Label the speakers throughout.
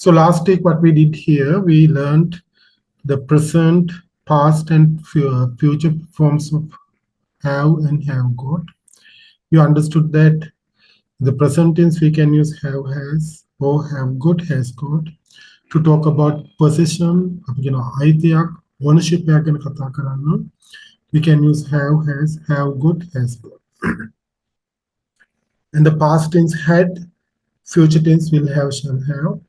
Speaker 1: So last week, what we did here, we learned the present, past, and future forms of have and have got. You understood that the present tense we can use have, has, or have got, has got. To talk about possession, අයිතියක්, ownership එකක් ගැන කතා කරන්න, we can use have, has, got, has got. And the past tense had, future tense will have, shall have.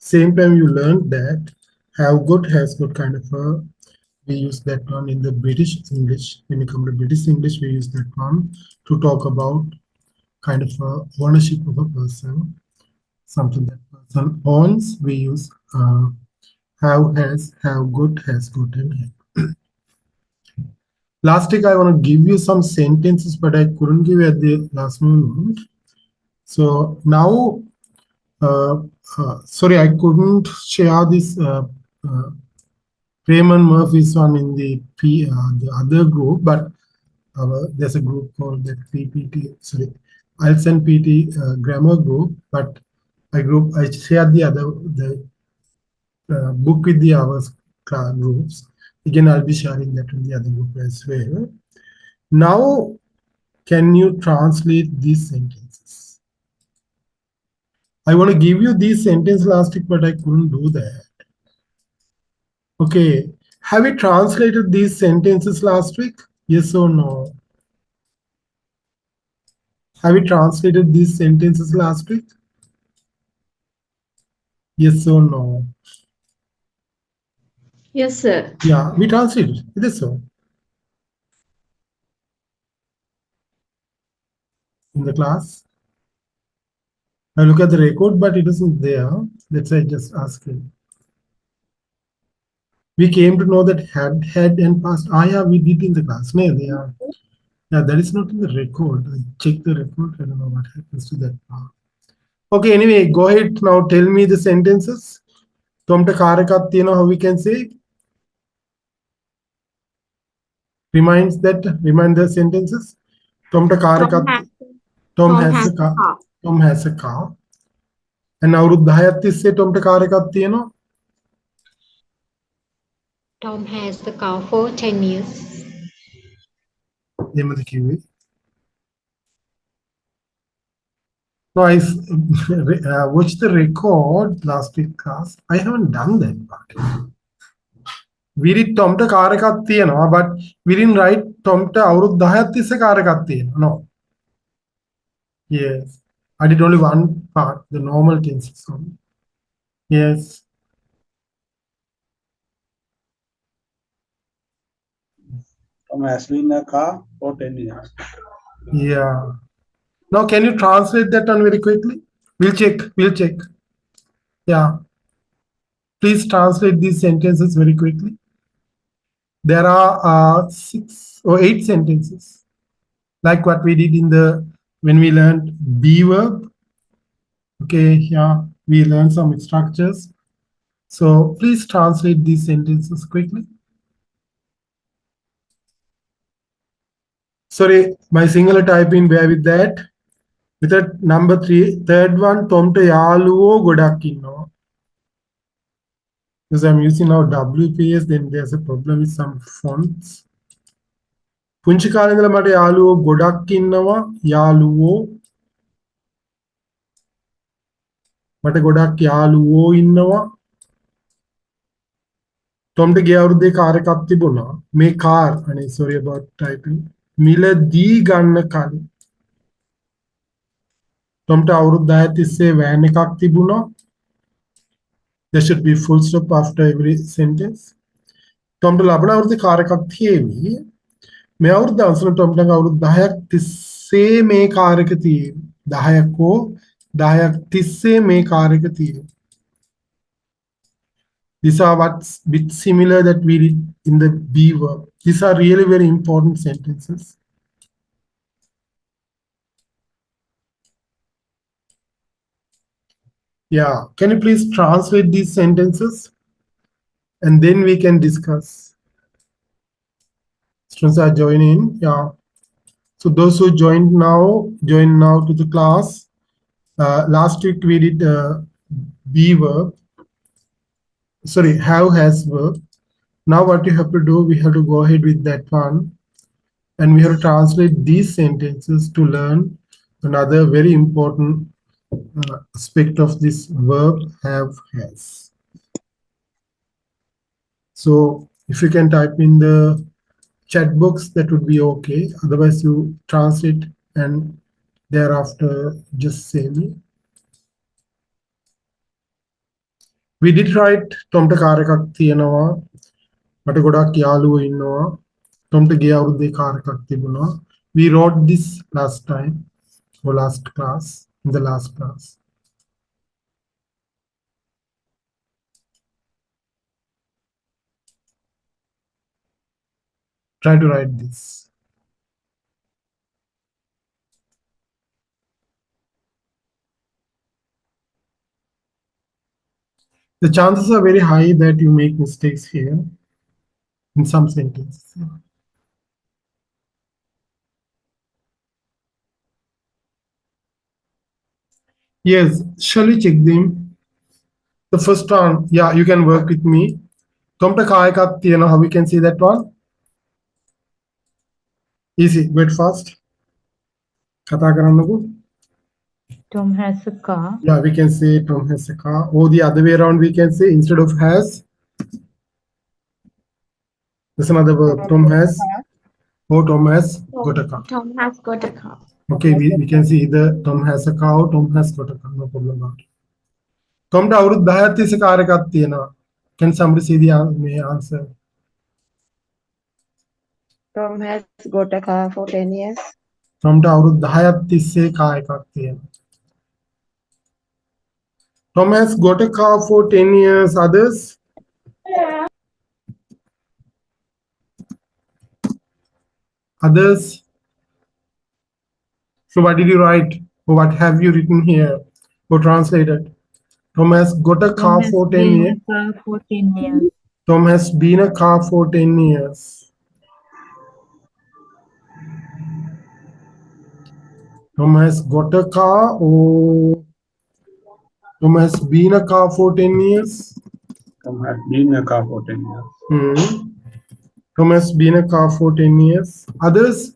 Speaker 1: Same time you learned that have got, has got kind of a, we use that one in the British English. When you come to British English, we use that one to talk about kind of a ownership of a person, something that person owns. We use have, has, have got, and have. Last week I want to give you some sentences, but I couldn't give you at the last moment. So now, sorry, I couldn't share this Raymond Murphy's one in the other group, but there's a group called the PPT, sorry, IELTS and PTE grammar group, but I shared the book with the others groups. Again, I'll be sharing that in the other group as well. Now, can you translate these sentences? I want to give you these sentences last week, but I couldn't do that. Okay, have you translated these sentences last week? Yes or no? Have you translated these sentences last week? Yes or no?
Speaker 2: Yes, sir.
Speaker 1: Yeah, we translated. It is so. In the class. I look at the record, but it isn't there. That's why I just asked him. We came to know that had, and past. Ah, yeah, we did in the class. No, yeah. Yeah, that is not in the record. I checked the record. I don't know what happens to that part. Okay, anyway, go ahead now. Tell me the sentences. Tomta karakak tiyena, how we can say? Remind the sentences. Tomta karakak. Tom has a car. Tom has a car. And අවුරුදු 10ක් තිස්සේ Tomට car එකක් තියෙනවා.
Speaker 2: Tom has the car for 10 years.
Speaker 1: එහෙමද කිව්වේ? No, I watched the record last week class. I haven't done that part. We did Tomට car එකක් තියෙනවා, but we didn't write Tomට අවුරුදු 10ක් තිස්සේ කාර් එකක් තියෙනවා. No. Yes. I did only one part, the normal tenses only. Yes.
Speaker 3: Tom has been in a car for 10 years.
Speaker 1: Yeah. Now, can you translate that one very quickly? We'll check. Yeah. Please translate these sentences very quickly. There are 6 or 8 sentences, like what we did when we learned be verb. Okay, yeah, we learned some structures. So please translate these sentences quickly. Sorry, my Sinhala typing, bear with that. With that number 3, third one, Tomta yaluwo godak innawa. Because I'm using now WPS, then there's a problem with some fonts. පුංචි කාලේ ඉඳලා මට යාළුවෝ ගොඩක් ඉන්නවා. යාළුවෝ මට ගොඩක් යාළුවෝ ඉන්නවා. Tomට ගිය අවුරුද්දේ කාර් එකක් තිබුණා. මේ කාර්, sorry about typing. මිලදී ගන්න කලින්. Tomට අවුරුදු 10 තිස්සේ වෑන් එකක් තිබුණා. There should be full stop after every sentence. Tomට ලබන අවුරුද්දේ කාර් එකක් තියෙවි. මේ අවුරුද්ද අවසන් Tomට අවුරුදු 10ක් තිස්සේ මේ කාර් එක තියෙවි. 10ක් 10ක් තිස්සේ මේ කාර් එක තියෙවි. These are what's bit similar that we did in the be verb. These are really very important sentences. Yeah, can you please translate these sentences? And then we can discuss. Students are joining. Yeah. So those who join now to the class. Last week we did be verb, sorry, have has verb. Now what you have to do, we have to go ahead with that one, and we have to translate these sentences to learn another very important aspect of this verb have has. So if you can type in the chat box, that would be okay. Otherwise, you translate and thereafter just say me. We did write Tomta car එකක් තියෙනවා. මට ගොඩක් යාළුවෝ ඉන්නවා. Tomta ගිය අවුරුද්දේ car එකක් තිබුණා. We wrote this last time or last class, in the last class. Try to write this. The chances are very high that you make mistakes here in some sentences. Yes, shall we check them? The first one, yeah, you can work with me. Tomta car එකක් තියෙනවා. How we can see that one? Easy. Wait fast. කතා කරන්නකෝ.
Speaker 4: Tom has a car.
Speaker 1: Yeah, we can say Tom has a car. Or the other way around, we can say instead of has, there's another verb. Tom has, or Tom has got a car.
Speaker 2: Tom has got a car.
Speaker 1: Okay, we can see either Tom has a car or Tom has got a car. No problem about it. Tomට අවුරුදු 10ක් තිස්සේ car එකක් තියෙනවා. Can somebody see the answer?
Speaker 5: Tom has got a car for 10 years.
Speaker 1: Tomට අවුරුදු 10ක් තිස්සේ car එකක් තියෙනවා. Tom has got a car for 10 years. Others? Others? So what did you write? Or what have you written here or translated? Tom has got a car
Speaker 4: Tom has
Speaker 1: for 10
Speaker 4: been
Speaker 1: years.
Speaker 4: a car for 10 years.
Speaker 1: Tom has been a car for 10 years. Tom has got a car or Tom has been a car for 10 years.
Speaker 3: Tom had been a car for 10 years.
Speaker 1: Tom has been a car for 10 years. Others?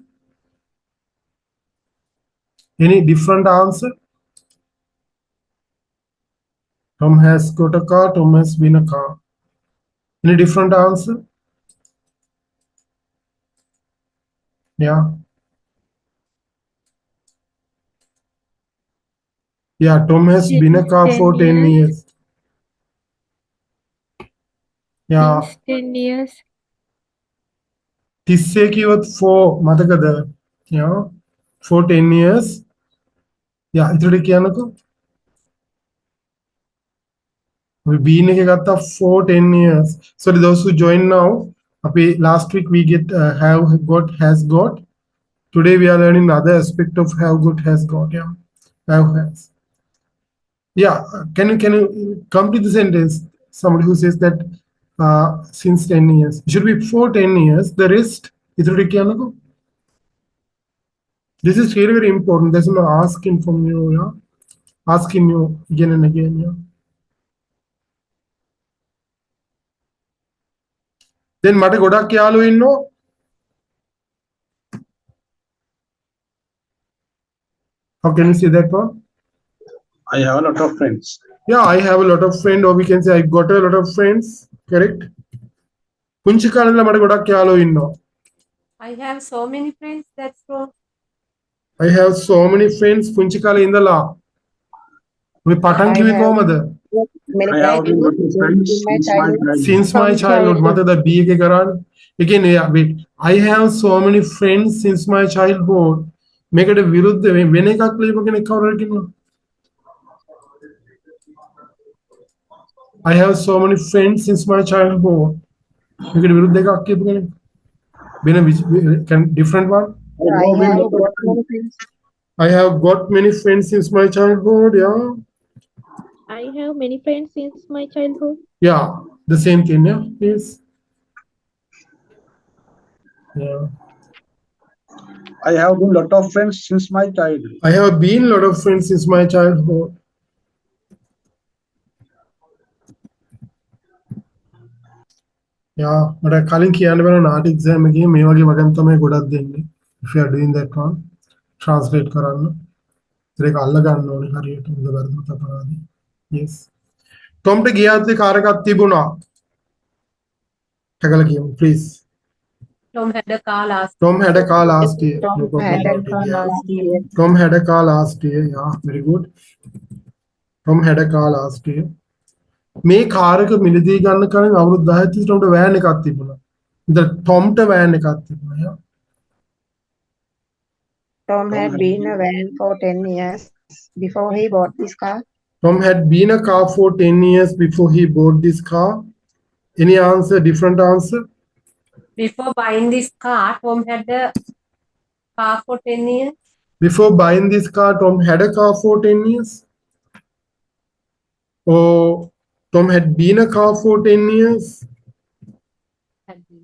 Speaker 1: Any different answer? Tom has got a car. Tom has been a car. Any different answer? Yeah. Yeah, Tom has been a car for 10 years. Yeah.
Speaker 4: Since 10 years.
Speaker 1: තිස්සේ කිව්වොත් for මතකද? Yeah. For 10 years. Yeah, ඉතින් කියන්නකෝ. We been එක ගත්තා for 10 years. Sorry, those who join now. අපි last week we get have got has got. Today we are learning another aspect of have got has got. Yeah. Have has. Yeah. Can you complete the sentence? Somebody who says that since 10 years. It should be for 10 years. The rest ඉතින් කියන්නකෝ. This is really very important. There's no asking from you, yeah. Asking you again and again, yeah. Then මට ගොඩක් යාළුවෝ ඉන්නවා. How can you say that one?
Speaker 3: I have a lot of friends.
Speaker 1: Yeah, I have a lot of friends, or we can say I got a lot of friends. Correct? පුංචි කාලේ ඉඳලා මට ගොඩක් යාළුවෝ ඉන්නවා.
Speaker 6: I have so many friends. That's wrong.
Speaker 1: I have so many friends පුංචි කාලේ ඉඳලා. ඔය පටන්
Speaker 5: I
Speaker 1: කිව්වේ
Speaker 5: have
Speaker 1: කොහමද?
Speaker 5: many
Speaker 3: I have a lot of friends
Speaker 5: in my
Speaker 3: since my
Speaker 5: childhood.
Speaker 3: childhood.
Speaker 1: Since my childhood. මතද B එකේ කරන්නේ? Again, yeah, wait. I have so many friends since my childhood. මේකට විරුද්ධ වෙන එකක් ලියපු කෙනෙක් කවුරුහරි ඉන්නවා? I have so many friends since my childhood. මේකට විරුද්ධ එකක් කියපු කෙනෙක්. Different one?
Speaker 5: I have got many friends.
Speaker 1: I have got many friends since my childhood. Yeah.
Speaker 6: I have many friends since my childhood.
Speaker 1: Yeah. The same thing. Yeah. Yes. Yeah.
Speaker 3: I have a lot of friends since my childhood.
Speaker 1: I have been a lot of friends since my childhood. යා මට කලින් කියන්න බැන නාට exam එකේ මේ වගේ වගන් තමයි ගොඩක් දෙන්නේ. If you are doing that one, translate කරන්න. ඒක අල්ල ගන්න ඕනේ හරියට හොඳ වැරදුනොත් අපරාධයි. Yes. ටොම්ට ගියාත්ලේ කාර් එකක් තිබුණා. හැකලා කියමු please.
Speaker 7: Tom had a car last.
Speaker 1: Tom had a car last year.
Speaker 5: Tom
Speaker 1: No problem
Speaker 5: had a
Speaker 1: about it.
Speaker 5: car
Speaker 1: Yeah.
Speaker 5: last year.
Speaker 1: Tom had a car last year. Yeah, very good. Tom had a car last year. මේ car එක මිලදී ගන්න කලින් අවුරුදු 10 තිස්සේ ටොම්ට van එකක් තිබුණා. ඉතින් ටොම්ට වෑන් එකක් තිබුණා. Yeah.
Speaker 5: Tom had been a van for 10 years before he bought this car.
Speaker 1: Tom had been a car for 10 years before he bought this car. Any answer? Different answer?
Speaker 7: Before buying this car, Tom had a car for 10 years.
Speaker 1: Before buying this car, Tom had a car for 10 years? Or Tom had been a car for 10 years?
Speaker 7: Had been.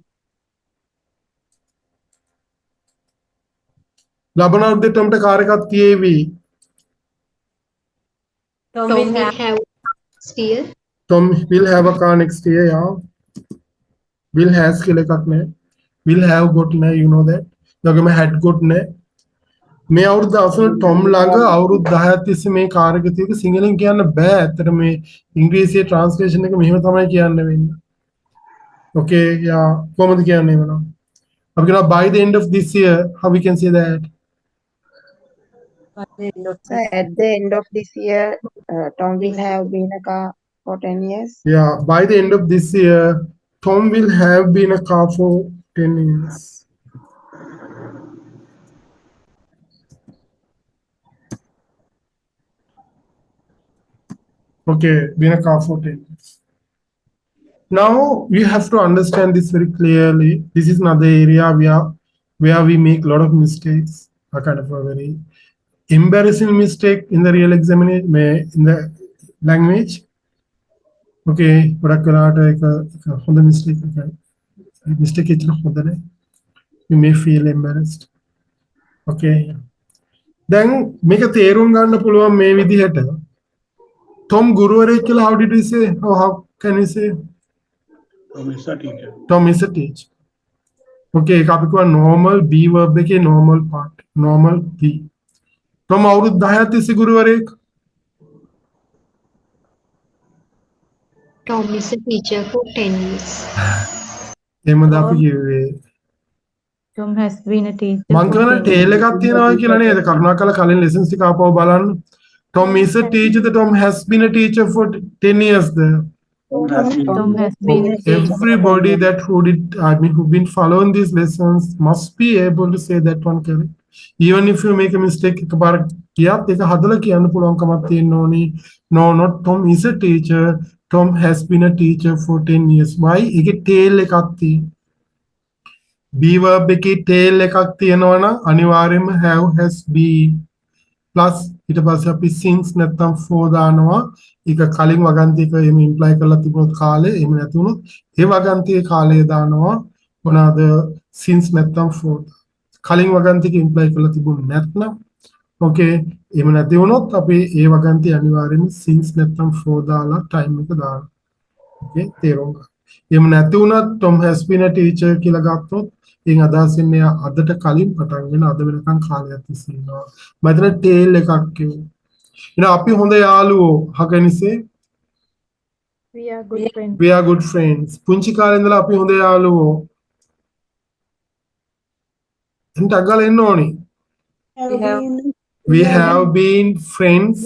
Speaker 1: ලබනවුරුද්දේ Tomට car එකක් තියේවි.
Speaker 7: Tom
Speaker 2: Tom
Speaker 7: will
Speaker 2: will
Speaker 7: have
Speaker 2: have next year.
Speaker 1: Tom will have a car next year, yeah. Will has කියලා එකක් නැහැ. Will have got නැහැ, you know that. යගම had got නැහැ. මේ අවුරුද්ද අවසන් Tom ළඟ අවුරුදු 10ක් තිස්සේ මේ කාර් එක තියෙක සිංහලෙන් කියන්න බෑ. ඇත්තට මේ ඉංග්‍රීසියේ ට්‍රාන්ස්ලේෂන් එක මෙහෙම තමයි කියන්න වෙන්නේ. Okay, yeah. කොහොමද කියන්නේ එහෙනම්? අපි කියනවා by the end of this year, how we can say that?
Speaker 7: by the end of
Speaker 5: So at the end of this year, Tom will have been a car for 10 years.
Speaker 1: Yeah, by the end of this year, Tom will have been a car for 10 years. Okay, been a car for 10 years. Now we have to understand this very clearly. This is another area where we make a lot of mistakes. A kind of a very embarrassing mistake in the real examination in the language. Okay, ගොඩක් වෙලාවට ඒක හොඳ mistake එකයි. Mistake එක හොඳ නැහැ. You may feel embarrassed. Okay. දැන් මේක තේරුම් ගන්න පුළුවන් මේ විදිහට. Tom ගුරුවරයෙක් කියලා how did we say? How can we say?
Speaker 3: Tom is a teacher.
Speaker 1: Tom is a teacher. Okay, ඒක අපි කියනවා normal be verb එකේ normal part. Normal be. Tom අවුරුදු 10ක් තිස්සේ ගුරුවරයෙක්.
Speaker 2: Tom is a teacher for 10 years.
Speaker 1: එහෙමද අපි කිව්වේ?
Speaker 4: Tom has been a teacher
Speaker 1: මං
Speaker 4: for
Speaker 1: කියන
Speaker 4: 10
Speaker 1: tail
Speaker 4: years.
Speaker 1: එකක් තියෙනවා කියලා නේද? කරුණාකරලා කලින් lessons ටික ආපහු බලන්න. Tom is a teacher. Tom has been a teacher for 10 years there.
Speaker 3: Tom has been
Speaker 4: Tom has been a teacher.
Speaker 1: Everybody that who've been following these lessons must be able to say that one correct. Even if you make a mistake, එකපාර කියාත් ඒක හදලා කියන්න පුළුවන්කමක් තියෙන්න ඕනි. No, not Tom is a teacher. Tom has been a teacher for 10 years. Why? ඒකේ tail එකක් තියෙනවා. be verb එකේ tail එකක් තියෙනවා නම් අනිවාර්යයෙන්ම have has been plus ඊට පස්සේ අපි since නැත්නම් for දානවා. ඒක කලින් වගන්තියක එහෙම ඉම්ප්ලයි කරලා තිබුණොත් කාලේ එහෙම නැති වුණොත් ඒ වගන්තියේ කාලය දානවා. මොනවාද since නැත්නම් for. කලින් වගන්තියක ඉම්ප්ලයි කරලා තිබුණ නැත්නම් okay එහෙම නැති වුණොත් අපි ඒ වගන්තිය අනිවාර්යයෙන්ම since නැත්නම් for දාලා time එක දානවා. okay තේරුම් ගන්න. එහෙම නැති වුණත් Tom has been a teacher කියලා ගත්තොත් එයින් අදහස් වෙන්නේ අදට කලින් පටන් ගෙන අද වෙනකන් කාලයක් තිස්සේ ඉන්නවා. මම හිතන tail එකක් කිව්වා. එහෙනම් අපි හොඳ යාළුවෝ. how can you say?
Speaker 6: We are good friends.
Speaker 1: We are good friends. පුංචි කාලේ ඉඳලා අපි හොඳ යාළුවෝ. එන්ට අගල එන්න ඕනි. We have been friends.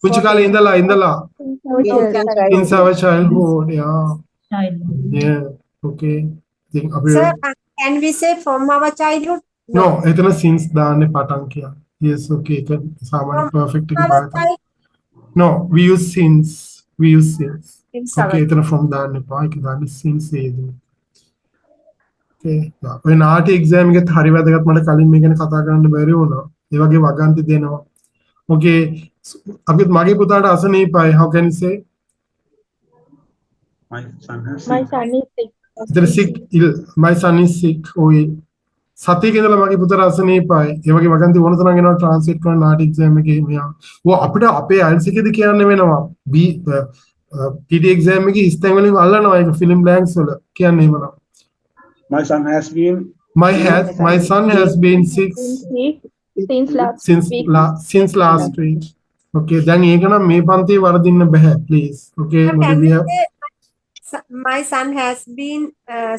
Speaker 1: පුංචි කාලේ ඉඳලා since our childhood. Yeah.
Speaker 4: Childhood.
Speaker 1: Yeah. Okay. ඉතින් අපි
Speaker 7: Sir, can we say from our childhood?
Speaker 1: no එතන since දාන්නේ පටන් කියලා. Yes, okay. ඒක සාමාන්‍ය perfect එක
Speaker 7: Our
Speaker 1: පාවිච්චි.
Speaker 7: child-
Speaker 1: No, we use since. We use since.
Speaker 7: Since
Speaker 1: Okay,
Speaker 7: our-
Speaker 1: එතන from දාන්න එපා. ඒක දාන්නේ since ඒදී. Okay. ඔය නාටි එක්සෑම් එකත් හරි වැදගත්. මට කලින් මේ ගැන කතා කරන්න බැරි වුණා. ඒ වගේ වගන්ති දෙනවා. Okay. අපි මගේ පුතාට අසනීපයි. How can you say?
Speaker 3: My son has
Speaker 6: My
Speaker 3: sick.
Speaker 6: son is sick.
Speaker 1: එතන sick ill. My son is sick. ඔය සතියක ඉඳලා මගේ පුතාට අසනීපයි. ඒ වගේ වගන්ති ඕන තරම් එනවා ට්‍රාන්ස්ලේට් කරන නාටි එක්සෑම් එකේ මෙයා. ඔය අපිට අපේ IELTS එකේදී කියන්න වෙනවා. PT exam එකේ හිස්තැන් වලින් අල්ලනවා ඒක fill blanks වල කියන්නේ එහෙමනම්.
Speaker 3: My son has been
Speaker 1: My son has been sick
Speaker 6: Been sick since last week.
Speaker 1: since last week. Okay, දැන් ඒක නම් මේ පන්තියේ වරදින්න බෑ please. Okay,
Speaker 7: Ma'am,
Speaker 1: මොකද
Speaker 7: can
Speaker 1: we
Speaker 7: we
Speaker 1: have
Speaker 7: say my son has been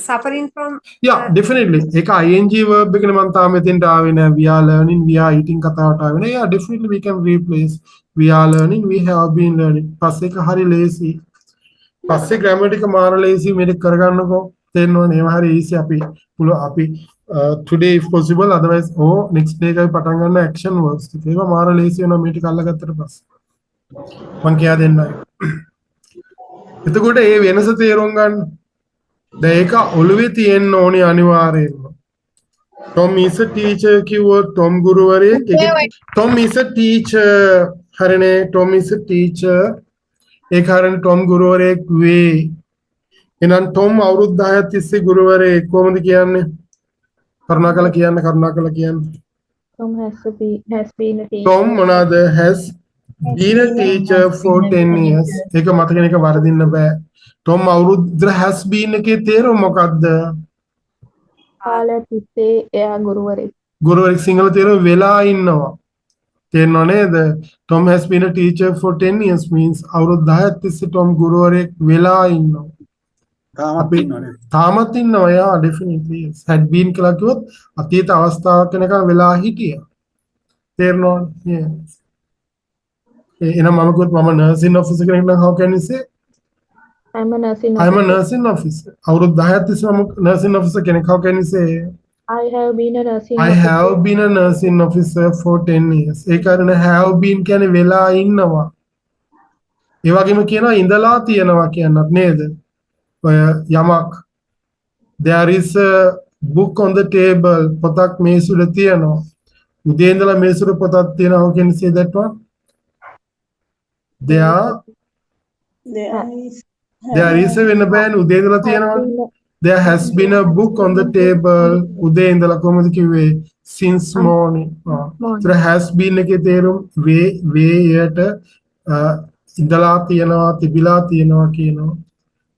Speaker 7: suffering from
Speaker 1: yeah definitely ඒක ing verb එකනේ මම තාම මෙතෙන්ට ආවේ නෑ. We are learning, we are eating කතාවට ආවේ නෑ. Yeah, definitely we can replace we are learning, we have been learning. පස්සේ එක හරි ලේසි. පස්සේ grammatical මාර ලේසි මේක කරගන්නකෝ. තේරෙනවනේ ඒව හරි easy අපි පුළුවන් අපි today if possible otherwise next day එකයි පටන් ගන්න action words ටික. ඒවා මාර ලේසි වෙනවා මේ ටික අල්ලගත්තට පස්සේ. මං කියා දෙන්නයි. එතකොට ඒ වෙනස තේරුම් ගන්න. දැන් ඒක ඔළුවේ තියෙන්න ඕනේ අනිවාර්යයෙන්ම. Tom is a teacher කිව්වොත් Tom ගුරුවරයෙක්. Tom is a teacher හරිනේ Tom is a teacher. ඒ කාරණේ Tom ගුරුවරයෙක් වේ. එහෙනම් Tom අවුරුදු 10ක් තිස්සේ ගුරුවරයෙක් කොහොමද කියන්නේ? කරුණාකරලා කියන්න.
Speaker 6: Tom has been a teacher.
Speaker 1: Tom මොනවාද has been a teacher for 10 years. ඒක මතකෙන එක වරදින්න බෑ. Tom අවුරුද්ද has been එකේ තේරුම මොකක්ද?
Speaker 6: කාලය තිස්සේ එයා ගුරුවරයෙක්.
Speaker 1: ගුරුවරයෙක් සිංහල තේරුම වෙලා ඉන්නවා. තේරෙනව නේද? Tom has been a teacher for 10 years means අවුරුදු 10ක් තිස්සේ Tom ගුරුවරයෙක් වෙලා ඉන්නවා.
Speaker 3: තාමත් ඉන්නවනේ.
Speaker 1: තාමත් ඉන්නවා යා definitely yes. had been කියලා කිව්වොත් අතීත අවස්ථාවක් වෙනකන් වෙලා හිටියා. තේරෙනවද? yes. එහෙනම් මම කිව්වොත් මම nursing officer කෙනෙක් නම් how can you say
Speaker 6: I'm a nursing
Speaker 1: I'm a
Speaker 6: officer.
Speaker 1: nursing officer. අවුරුදු 10ක් තිස්සේ මම nursing officer කෙනෙක් how can you say
Speaker 6: I have been a nursing
Speaker 1: I
Speaker 6: officer.
Speaker 1: have been a nursing officer for 10 years. ඒ කාරණේ have been කියන්නේ වෙලා ඉන්නවා. ඒ වගේම කියනවා ඉඳලා තියෙනවා කියන්නත් නේද? ඔය යමක් there is a book on the table පොතක් මේසුල තියෙනවා. උදේ ඉඳලා මේසුල පොතක් තියෙනවා how can you say that one? There is a වෙන බෑනේ උදේ ඉඳලා තියෙනවා. There has been a book on the table උදේ ඉඳලා කොහොමද කිව්වේ since morning. So has been එකේ තේරුම යට ඉඳලා තියෙනවා තිබිලා තියෙනවා කියනවා.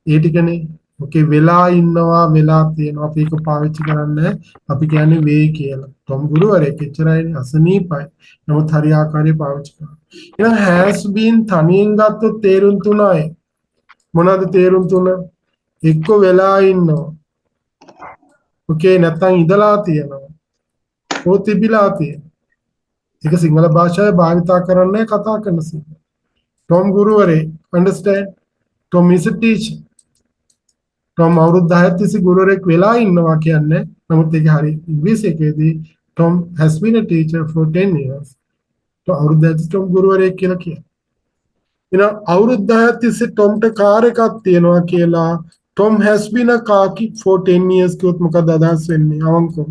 Speaker 1: ඒ ටිකනේ. Okay වෙලා ඉන්නවා වෙලා තියෙනවා අපි ඒක පාවිච්චි කරන්නේ අපි කියන්නේ වේ කියලා. Tom ගුරුවරයෙක් එච්චරයි අසනීපයි. නමුත් හරි ආකාරයේ පාවිච්චි කරනවා. එහෙනම් has been තනියෙන් ගත්තොත් තේරුම් තුනයි. මොනවාද තේරුම් තුන? එක්ක වෙලා ඉන්නවා. Okay නැත්නම් ඉඳලා තියෙනවා. ඕ තිබිලා තියෙනවා. ඒක සිංහල භාෂාවේ භාවිතා කරන්නේ කතා කරන සිංහල. Tom ගුරුවරයෙක් understand? Tom is a teacher. Tom අවුරුදු 10ක් තිස්සේ ගුරුවරයෙක් වෙලා ඉන්නවා කියන්නේ නමුත් ඒක හරි ඉංග්‍රීසි එකේදී Tom has been a teacher for 10 years. අවුරුදු 10ක් තිස්සේ Tom ගුරුවරයෙක් කියලා කියනවා. එහෙනම් අවුරුදු 10ක් තිස්සේ Tomට කාර් එකක් තියෙනවා කියලා Tom has been a car for 10 years කිව්වොත් මොකද අදහස් වෙන්නේ? අවංකව.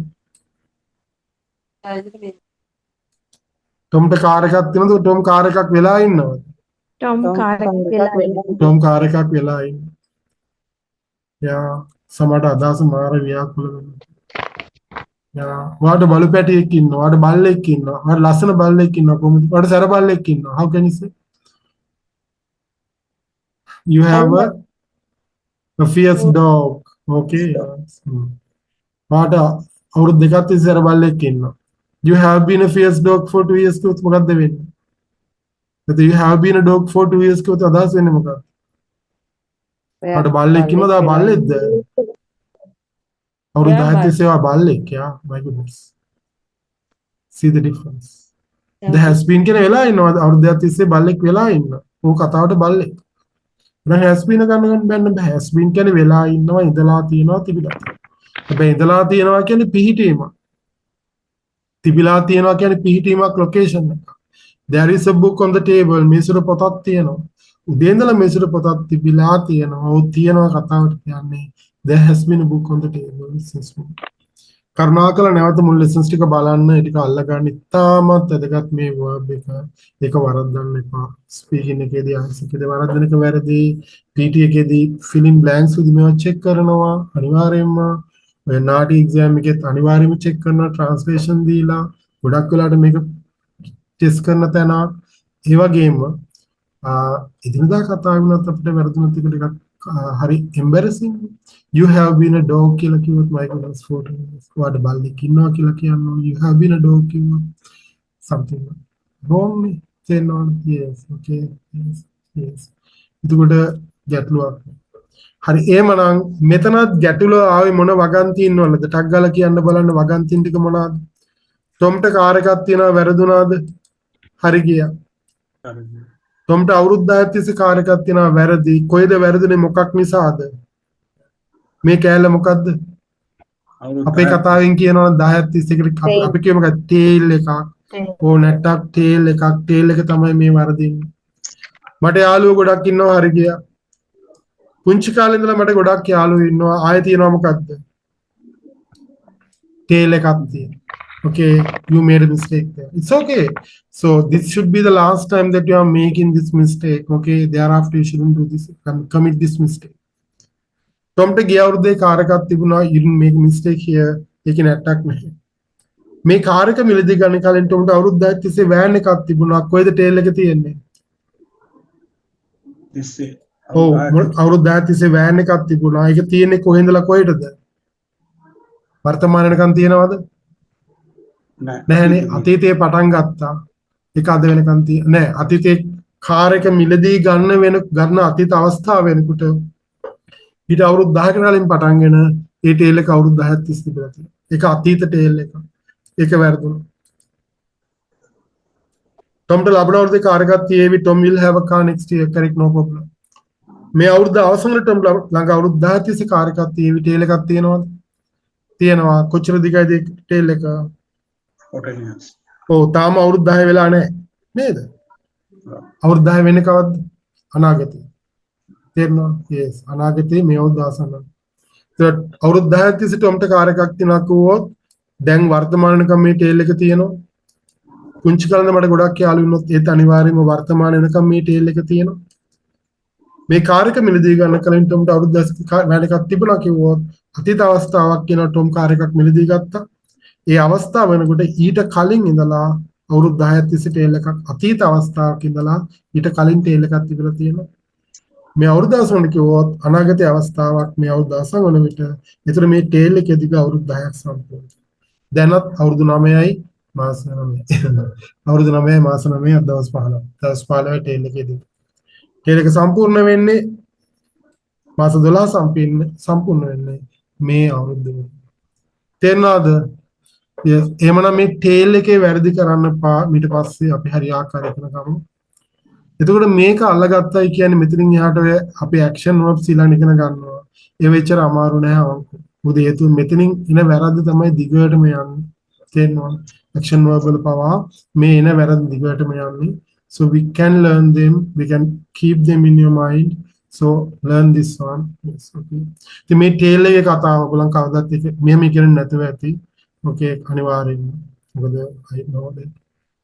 Speaker 1: Tomට කාර් එකක් තියෙනවද? Tom කාර් එකක් වෙලා ඉන්නවද?
Speaker 4: Tom කාර් එකක් වෙලා ඉන්නවා.
Speaker 1: Tom කාර් එකක් වෙලා ඉන්නවා. යා සමහරට අදහස මාර ව්‍යාකූල වෙනවා. යා වාට බලු පැටියෙක් ඉන්නවා. වාට බල්ලෙක් ඉන්නවා. වාට ලස්සන බල්ලෙක් ඉන්නවා කොහොමද? වාට සැර බල්ලෙක් ඉන්නවා. How can you say? You have a fierce dog. Okay. වාට අවුරුදු දෙකක් තිස්සේ සැර බල්ලෙක් ඉන්නවා. You have been a fierce dog for 2 years කිව්වොත් මොකක්ද වෙන්නේ? නැත්නම් you have been a dog for 2 years කිව්වොත් අදහස් වෙන්නේ මොකක්ද? වාට බල්ලෙක් ඉන්නවද? බල්ලෙක්ද? අවුරුදු 10ක් තිස්සේ වා බල්ලෙක් යා. My goodness. See the difference. The has been කියන වෙලා ඉන්නවා අවුරුදු 10ක් තිස්සේ බල්ලෙක් වෙලා ඉන්නවා. ඕක කතාවට බල්ලෙක්. දැන් has been ගන්න බෑ. has been කියන්නේ වෙලා ඉන්නවා ඉඳලා තියෙනවා තිබිලා තියෙනවා. හැබැයි ඉඳලා තියෙනවා කියන්නේ පිහිටීමක්. තිබිලා තියෙනවා කියන්නේ පිහිටීමක් ලොකේෂන් එක. There is a book on the table. මේසුර පොතක් තියෙනවා. උදේ ඉඳලා මේසුර පොතක් තිබිලා තියෙනවා. ඔව් තියෙනවා කතාවට කියන්නේ. There has been a book on the table since morning. කරුණාකරලා නැවත මුල් lessons ටික බලන්න. ඒ ටික අල්ලගන්න. ඉතාමත් වැදගත් මේ verb එක. ඒක වරද්දන්න එපා. speaking එකේදී answer එකේදී වරද්දන එක වැරදි. PT එකේදී filling blanks උදි මේවා check කරනවා. අනිවාර්යයෙන්ම ඔය නාටි exam එකෙත් අනිවාර්යයෙන්ම check කරනවා translation දීලා. ගොඩක් වෙලාවට මේක test කරන තැන ඒ වගේම එදිනදා කතා වුණත් අපිට වැරදුනත් එක ටිකක් හරි embarrassing. You have been a dog කියලා කිව්වොත් my goodness photo. ඔයාට බල්ලෙක් ඉන්නවා කියලා කියනවා. You have been a dog කිව්වොත් something wrong නේ. තේරෙනවද? Yes, okay. Yes, yes. එතකොට ගැටලුවක්. හරි එහෙමනම් මෙතනත් ගැටලුව ආවේ මොන වගන්තියින් වලද? ටක් ගාලා කියන්න බලන්න වගන්තියින් ටික මොනවාද? ටොම්ට කාර් එකක් තියෙනවා වැරදුනාද? හරි ගියා. ටොම්ට අවුරුදු 10ක් තිස්සේ කාර් එකක් තියෙනවා වැරදි. කොයිද වැරදුනේ මොකක් නිසාද? මේ කෑල්ල මොකද්ද? අපේ කතාවෙන් කියනවා 10ක් තිස්සේ එකට අපි කියමු ටේල් එකක්. ඕ නැට්ටක් ටේල් එකක්. ටේල් එක තමයි මේ වරදින්නේ. මට යාළුවෝ ගොඩක් ඉන්නවා හරි ගියා. පුංචි කාලේ ඉඳලා මට ගොඩක් යාළුවෝ ඉන්නවා. ආයෙ තියෙනවා මොකද්ද? ටේල් එකක් තියෙනවා. Okay, you made a mistake there. It's okay. So this should be the last time that you are making this mistake. Okay, thereafter you shouldn't do this, commit this mistake. Tomte ගිය අවුරුද්දේ car එකක් තිබුණා. You didn't make a mistake here. ඒකේ නැට්ටක් නැහැ. මේ car එක මිලදී ගන්න කලින් tomte අවුරුදු 10ක් තිස්සේ වෑන් එකක් තිබුණා. කොහෙද ටේල් එක තියෙන්නේ?
Speaker 3: තිස්සේ.
Speaker 1: ඔව් අවුරුදු 10ක් තිස්සේ වෑන් එකක් තිබුණා. ඒක තියෙන්නේ කොහෙන්දලා කොහෙටද? වර්තමානයේකන් තියෙනවද? නැහැනේ. අතීතයේ පටන් ගත්තා. ඒක අද වෙනකන් නෑ. අතීතයේ කාර් එක මිලදී ගන්න අතීත අවස්ථාව වෙනකොට ඊට අවුරුදු 10කට කලින් පටන්ගෙන ඒ ටේල් එක අවුරුදු 10ක් තිස්සේ තිබුණා තියෙනවා. ඒක අතීත ටේල් එක. ඒක වැරදුනා. Tomට ලබන අවුරුද්දේ කාර් එකක් තියේවි. Tom will have a car next year. Correct, no problem. මේ අවුරුද්ද අවසානයේ Tom ළඟ අවුරුදු 10ක් තිස්සේ කාර් එකක් තියේවි. ටේල් එකක් තියෙනවද? තියෙනවා. කොච්චර දිගයිද ටේල් එක?
Speaker 3: 14 years.
Speaker 1: ඔව් තාම අවුරුදු 10 වෙලා නැහැ නේද? අවුරුදු 10 වෙන්නේ කවද්ද? අනාගතේ. තේරෙනවද? yes අනාගතේ මේ අවුරුදු ආසන්න. ඒත් අවුරුදු 10ක් තිස්සේ ටොම්ට කාර් එකක් තියනවා කිව්වොත් දැන් වර්තමානයේකම මේ ටේල් එක තියෙනවා. කුංචි කාලේ මට ගොඩක් යාළු වුණොත් ඒත් අනිවාර්යයෙන්ම වර්තමානයේ වෙනකම් මේ ටේල් එක තියෙනවා. මේ කාර් එක මිලදී ගන්න කලින් ටොම්ට අවුරුදු 10ක වැඩ එකක් තිබුණා කිව්වොත් අතීත අවස්ථාවක් කියන ටොම් කාර් එකක් මිලදී ගත්තා. ඒ අවස්ථාව වෙනකොට ඊට කලින් ඉඳලා අවුරුදු 10ක් තිස්සේ ටේල් එකක් අතීත අවස්ථාවක ඉඳලා ඊට කලින් ටේල් එකක් තිබිලා තියෙනවා. මේ අවුරුදු 10 කිව්වොත් අනාගතයේ අවස්ථාවක් මේ අවුරුදු 10 වන විට ඒතර මේ ටේල් එකේ දිග අවුරුදු 10ක් සම්පූර්ණ. දැනත් අවුරුදු 9යි මාස 9. අවුරුදු 9යි මාස 9යි දවස් 15. දවස් 15යි ටේල් එකේ දිග. ටේල් එක සම්පූර්ණ වෙන්නේ මාස 12 සම්පූර්ණ වෙන්නේ මේ අවුරුද්දේ. තේරෙනවද? yes එහෙමනම් මේ ටේල් එකේ වැරදි කරන්න ඊට පස්සේ අපි හරි ආකාරයකට කරමු. එතකොට මේක අල්ලගත්තයි කියන්නේ මෙතනින් එහාට ඔය අපේ ඇක්ෂන් වර්බ්ස් ඊළඟ ඉගෙන ගන්නවා. ඒ වෙච්චර අමාරු නෑ අවංක. මොකද හේතුව මෙතනින් එන වැරද්ද තමයි දිගටම යන්නේ. තේරෙනවද? ඇක්ෂන් වර්බ් වල පවා මේ එන වැරද්ද දිගටම යන්නේ. So we can learn them, we can keep them in your mind. So learn this one. Yes, okay. ඉතින් මේ ටේල් එකේ කතාව ඔයගොල්ලන් කවදාවත් මෙහෙම ඉගෙන නැතුව ඇති. Okay, අනිවාර්යෙන්ම. මොකද I know that.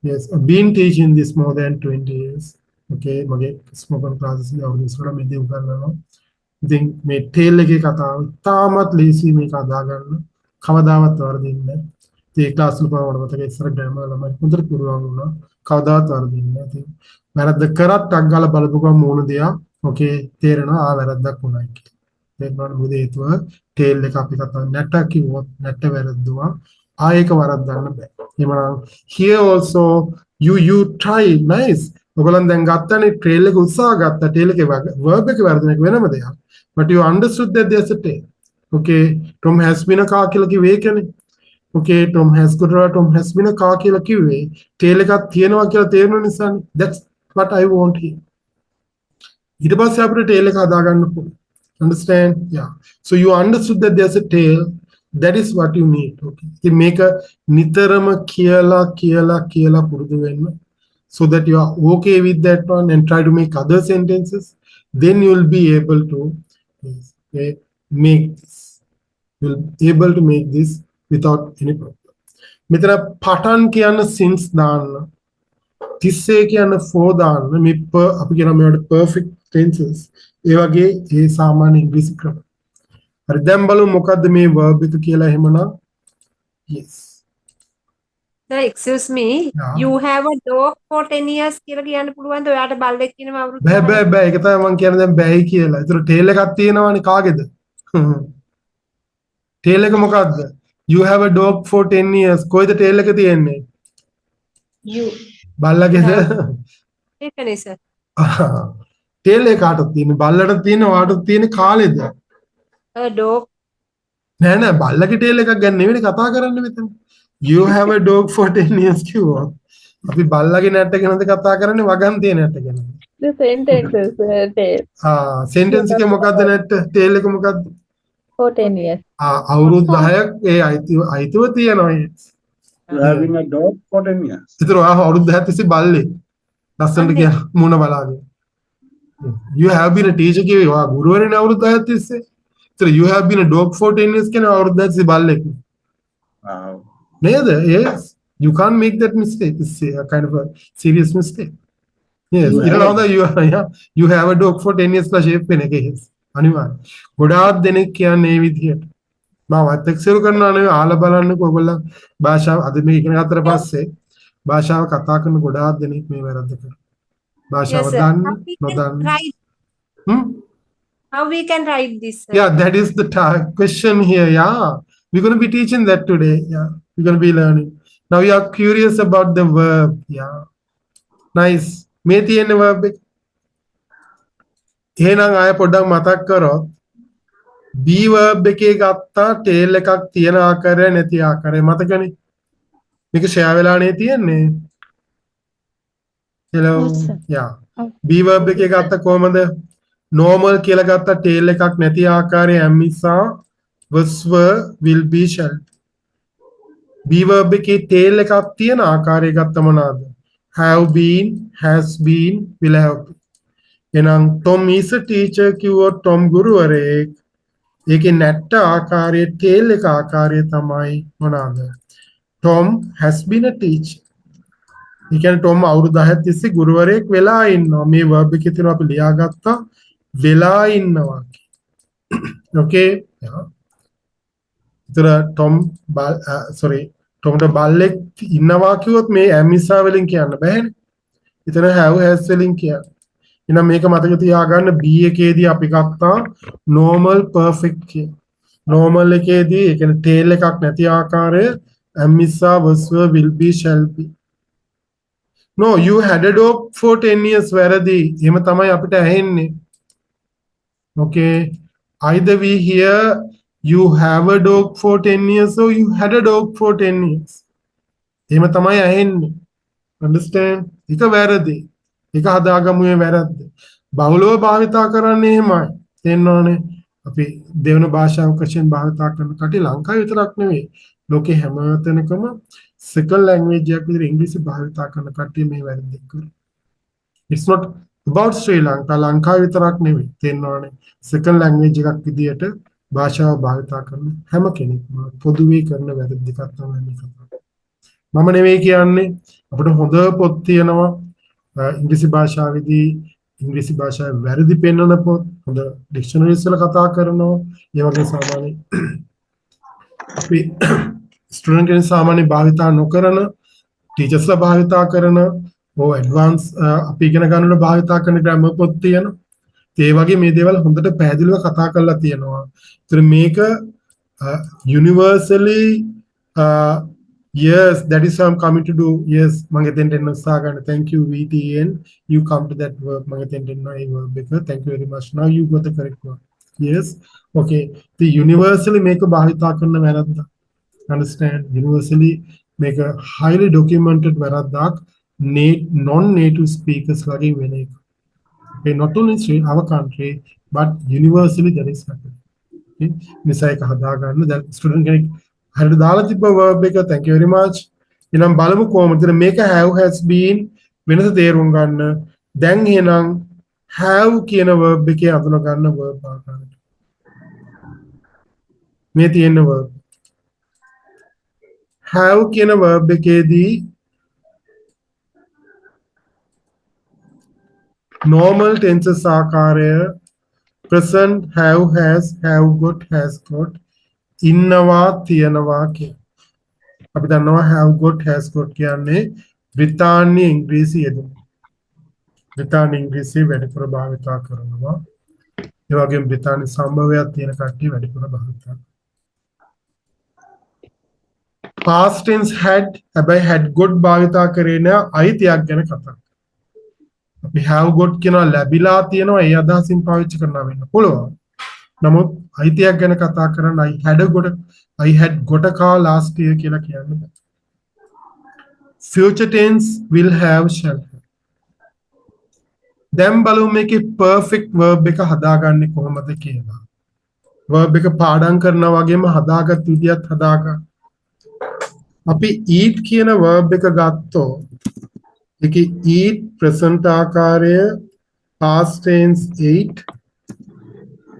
Speaker 1: Yes, I've been teaching this more than 20 years. Okay, මගේ ස්පෝකන් ක්ලාසස් වල අවුරුදු 20කට මේ දේ උගන්වනවා. ඉතින් මේ ටේල් එකේ කතාව තාමත් ලේසි මේක අදා ගන්න. කවදාවත් වරදින්නේ නැහැ. ඒ ක්ලාස් වල පවවන මතක ඉස්සර ග්‍රෑමර් ළමයි හොඳට පුරුවන් වුණා. කවදාවත් වරදින්නේ නැහැ. ඉතින් වැරද්ද කරත් ටක් ගාලා බලපු ගමන් මූණ දෙයා. Okay, තේරෙනවා ආ වැරද්දක් වුණා කියලා. තේරෙනවද? මොකද හේතුව ටේල් එක අපි කතා නැට කිව්වොත් නැට වැරද්දුවා. ආයෙක වරද්දන්න බෑ. එහමනම් here also you try nice. ඔයගොල්ලන් දැන් ගත්තනේ ටේල් එක උත්සාහ ගත්තා. ටේල් එකේ verb එක වැරදුන එක වෙනම දෙයක්. But you understood that there's a tail. Okay, Tom has been a car කියලා කිව්වේ ඒකනේ. Okay, Tom has been a car කියලා කිව්වේ ටේල් එකක් තියෙනවා කියලා තේරුණ නිසානේ. That's what I want here. ඊට පස්සේ අපිට ටේල් එක හදා ගන්න පුළුවන්. Understand? Yeah. So you understood that there's a tail. That is what you need. Okay. ඉතින් මේක නිතරම කියලා පුරුදු වෙන්න. So that you are okay with that one and try to make other sentences. Then you will be able to make this. You'll be able to make this without any problem. මෙතන පටන් කියන since දාන්න. තිස්සේ කියන for දාන්න. මේ අපි කියන මේවට perfect tenses. ඒ වගේ ඒ සාමාන්‍ය ඉංග්‍රීසි ක්‍රම. හරි දැන් බලමු මොකද්ද මේ verb එක කියලා එහෙමනම් yes
Speaker 7: Sir, excuse me.
Speaker 1: Yeah.
Speaker 7: You have a dog for 10 years කියලා කියන්න පුළුවන්ද? ඔයාට බල්ලෙක් ඉන්නවා අවුරුදු
Speaker 1: බෑ
Speaker 7: 10ක්.
Speaker 1: බෑ බෑ ඒක තමයි මම කියන්නේ දැන් බෑයි කියලා. ඒතර ටේල් එකක් තියෙනවනේ කාගේද? ටේල් එක මොකක්ද? You have a dog for 10 years. කොයිද ටේල් එක තියෙන්නේ?
Speaker 2: You.
Speaker 1: බල්ලගේද?
Speaker 7: ඒකනේ sir.
Speaker 1: ටේල් එක කාටද තියෙන්නේ? බල්ලට තියෙන වාටත් තියෙන කාලෙද?
Speaker 7: A dog
Speaker 1: නෑ නෑ බල්ලගේ ටේල් එකක් ගන්න නෙවෙයි කතා කරන්නේ මෙතන. You have a dog for 10 years කිව්වා. අපි බල්ලගේ නැට්ට ගැනද කතා කරන්නේ වගන්තිය නැට්ට ගැනද?
Speaker 6: The sentences
Speaker 1: සෙන්ටෙන්ස් එකේ මොකද්ද නැට්ට? ටේල් එක මොකද්ද?
Speaker 6: for 10 years.
Speaker 1: අවුරුදු 10ක් ඒ අයිතිව තියෙනවා.
Speaker 3: You have been a dog for 10 years.
Speaker 1: ඒතර ඔයා අවුරුදු 10ක් තිස්සේ බල්ලෙක්. ලස්සනට කියන මුණ බලාගෙන. You have been a teacher කිව්වේ ඔයා ගුරුවරයෙක් අවුරුදු 10ක් තිස්සේ. ඒතර you have been a dog for 10 years කියන අවුරුදු 10ක් තිස්සේ බල්ලෙක්.
Speaker 3: Wow.
Speaker 1: නේද? Yes. You can't make that mistake. It's a kind of a serious mistake. Yes.
Speaker 3: You
Speaker 1: ඊට
Speaker 3: have-
Speaker 1: නෝද you have a dog for 10 years කියලා shape වෙන එක. Yes. අනිවාර්ය. ගොඩාක් දෙනෙක් කියන්නේ මේ විදිහට. මම අත්‍යක්ෂර කරනවා නෙවෙයි ආලා බලන්නකෝ ඔයගොල්ලෝ භාෂාව අද මේ ඉගෙන ගත්තට පස්සේ භාෂාව කතා කරන ගොඩාක් දෙනෙක් මේ වැරද්ද කරනවා. භාෂාව
Speaker 7: Yes, sir.
Speaker 1: දන්න
Speaker 7: How we can
Speaker 1: නොදන්න.
Speaker 7: write?
Speaker 1: Hmm?
Speaker 7: How we can write this? Sir?
Speaker 1: Yeah, that is the question here. Yeah, we're going to be teaching that today. Yeah, we're going to be learning. Now you are curious about the verb. Yeah, nice. මේ තියෙන verb එක. එහෙනම් ආය පොඩ්ඩක් මතක් කරොත් B verb එකේ ගත්තා tail එකක් තියෙන ආකාරය නැති ආකාරය මතකනේ. මේක share වෙලානේ තියෙන්නේ. Hello.
Speaker 4: Yes, sir.
Speaker 1: Yeah. B verb එකේ ගත්ත කොහමද? normal කියලා ගත්ත tail එකක් නැති ආකාරය am නිසා was were will be shall. B verb එකේ tail එකක් තියෙන ආකාරය ගත්ත මොනවාද? have been, has been, will have been. එහෙනම් Tom is a teacher කිව්වොත් Tom ගුරුවරයෙක්. ඒකේ නැට්ට ආකාරයේ tail එක ආකාරය තමයි මොනවාද? Tom has been a teacher. ඒ කියන්නේ Tom අවුරුදු 10ක් තිස්සේ ගුරුවරයෙක් වෙලා ඉන්නවා. මේ verb එකේ තියෙනවා අපි ලියාගත්තා වෙලා ඉන්නවා. Okay? Yeah. ඒතර Tom sorry Tomට බල්ලෙක් ඉන්නවා කිව්වොත් මේ am නිසා වලින් කියන්න බෑනේ. එතන have has වලින් කියන්න. එහෙනම් මේක මතක තියාගන්න B එකේදී අපි ගත්තා normal perfect කිය. normal එකේදී ඒ කියන්නේ tail එකක් නැති ආකාරය am නිසා was were will be shall be. No, you had a dog for 10 years වැරදි. එහෙම තමයි අපිට ඇහෙන්නේ. Okay. Either we hear you have a dog for 10 years or you had a dog for 10 years. එහෙම තමයි ඇහෙන්නේ. Understand? ඒක වැරදි. ඒක හදාගමුවේ වැරද්ද. බහුලව භාවිතා කරන්නේ එහෙමයි. තේරෙනවනේ? අපි දෙවන භාෂාවක් වශයෙන් භාවිතා කරන කටි ලංකාවේ විතරක් නෙවෙයි. ලෝකේ හැම තැනකම second language එකක් විදිහට ඉංග්‍රීසි භාවිතා කරන කට්ටිය මේ වැරදි කරනවා. It's not about Sri Lanka. ලංකාව විතරක් නෙවෙයි. තේරෙනවනේ? second language එකක් විදිහට භාෂාව භාවිතා කරන හැම කෙනෙක්ම පොදුවේ කරන වැරදි දෙකක් තමයි මේ කතාව. මම නෙවෙයි කියන්නේ අපිට හොඳ පොත් තියෙනවා ඉංග්‍රීසි භාෂාවේදී ඉංග්‍රීසි භාෂාවේ වැරදි පෙන්වන පොත් හොඳ ඩික්ෂනරිස් වල කතා කරනවා. ඒ වගේ සාමාන්‍ය අපි ස්ටුඩන්ට් කෙනෙක් සාමාන්‍ය භාවිතා නොකරන ටීචර්ස්ලා භාවිතා කරන ඕ ඇඩ්වාන්ස් අපි ඉගෙන ගන්නකොට භාවිතා කරන ග්‍රැමර් පොත් තියෙනවා. ඒ වගේ මේ දේවල් හොඳට පැහැදිලිව කතා කරලා තියෙනවා. ඒතර මේක universally yes, that is what I'm coming to do. Yes, මගේ දෙන්න එන්න උත්සාහ ගන්න. Thank you VTN. You come to that verb. මගේ දෙන්න එන්න ඒ verb එක. Thank you very much. Now you got the correct one. Yes. Okay. The universally මේක භාවිතා කරන වැරද්දක්. Understand? Universally make a highly documented වැරද්දක් non-native speakers වගේ වෙන එක. Okay, not only in our country, but universally that is happening. Okay, නිසා එක හදා ගන්න දැන් ස්ටුඩන්ට් කෙනෙක් හරියට දාලා තිබ්බ verb එක thank you very much. ඊළඟ බලමු කොහොමද මේක have has been වෙනස තේරුම් ගන්න. දැන් එහෙනම් have කියන verb එකේ අඳුන ගන්න verb ආකාරයට. මේ තියෙන verb have කියන verb එකේදී normal tenses ආකාරය present have has got ඉන්නවා තියනවා කිය. අපි දන්නවා have got has got කියන්නේ බ්‍රිතාන්‍ය ඉංග්‍රීසි යෙදුම්. බ්‍රිතාන්‍ය ඉංග්‍රීසි වැඩිපුර භාවිතා කරනවා. ඒ වගේම බ්‍රිතාන්‍ය සම්භවයක් තියෙන කට්ටිය වැඩිපුර භාවිතා. past tense had හැබැයි had got භාවිතා කරේ නෑ අයිතියක් ගැන කතා. අපි have got කියනවා ලැබිලා තියෙනවා ඒ අදහසින් පාවිච්චි කරනවා වෙන්න පුළුවන්. නමුත් අයිතියක් ගැන කතා කරන්න I had got a car last year කියලා කියන්න බෑ. future tense will have shall have. දැන් බලමු මේකේ perfect verb එක හදාගන්නේ කොහොමද කියලා. verb එක පාඩම් කරනා වගේම හදාගත් විදියත් හදාගන්න. අපි eat කියන verb එක ගත්තොත් ඒකේ eat present ආකාරය past tense ate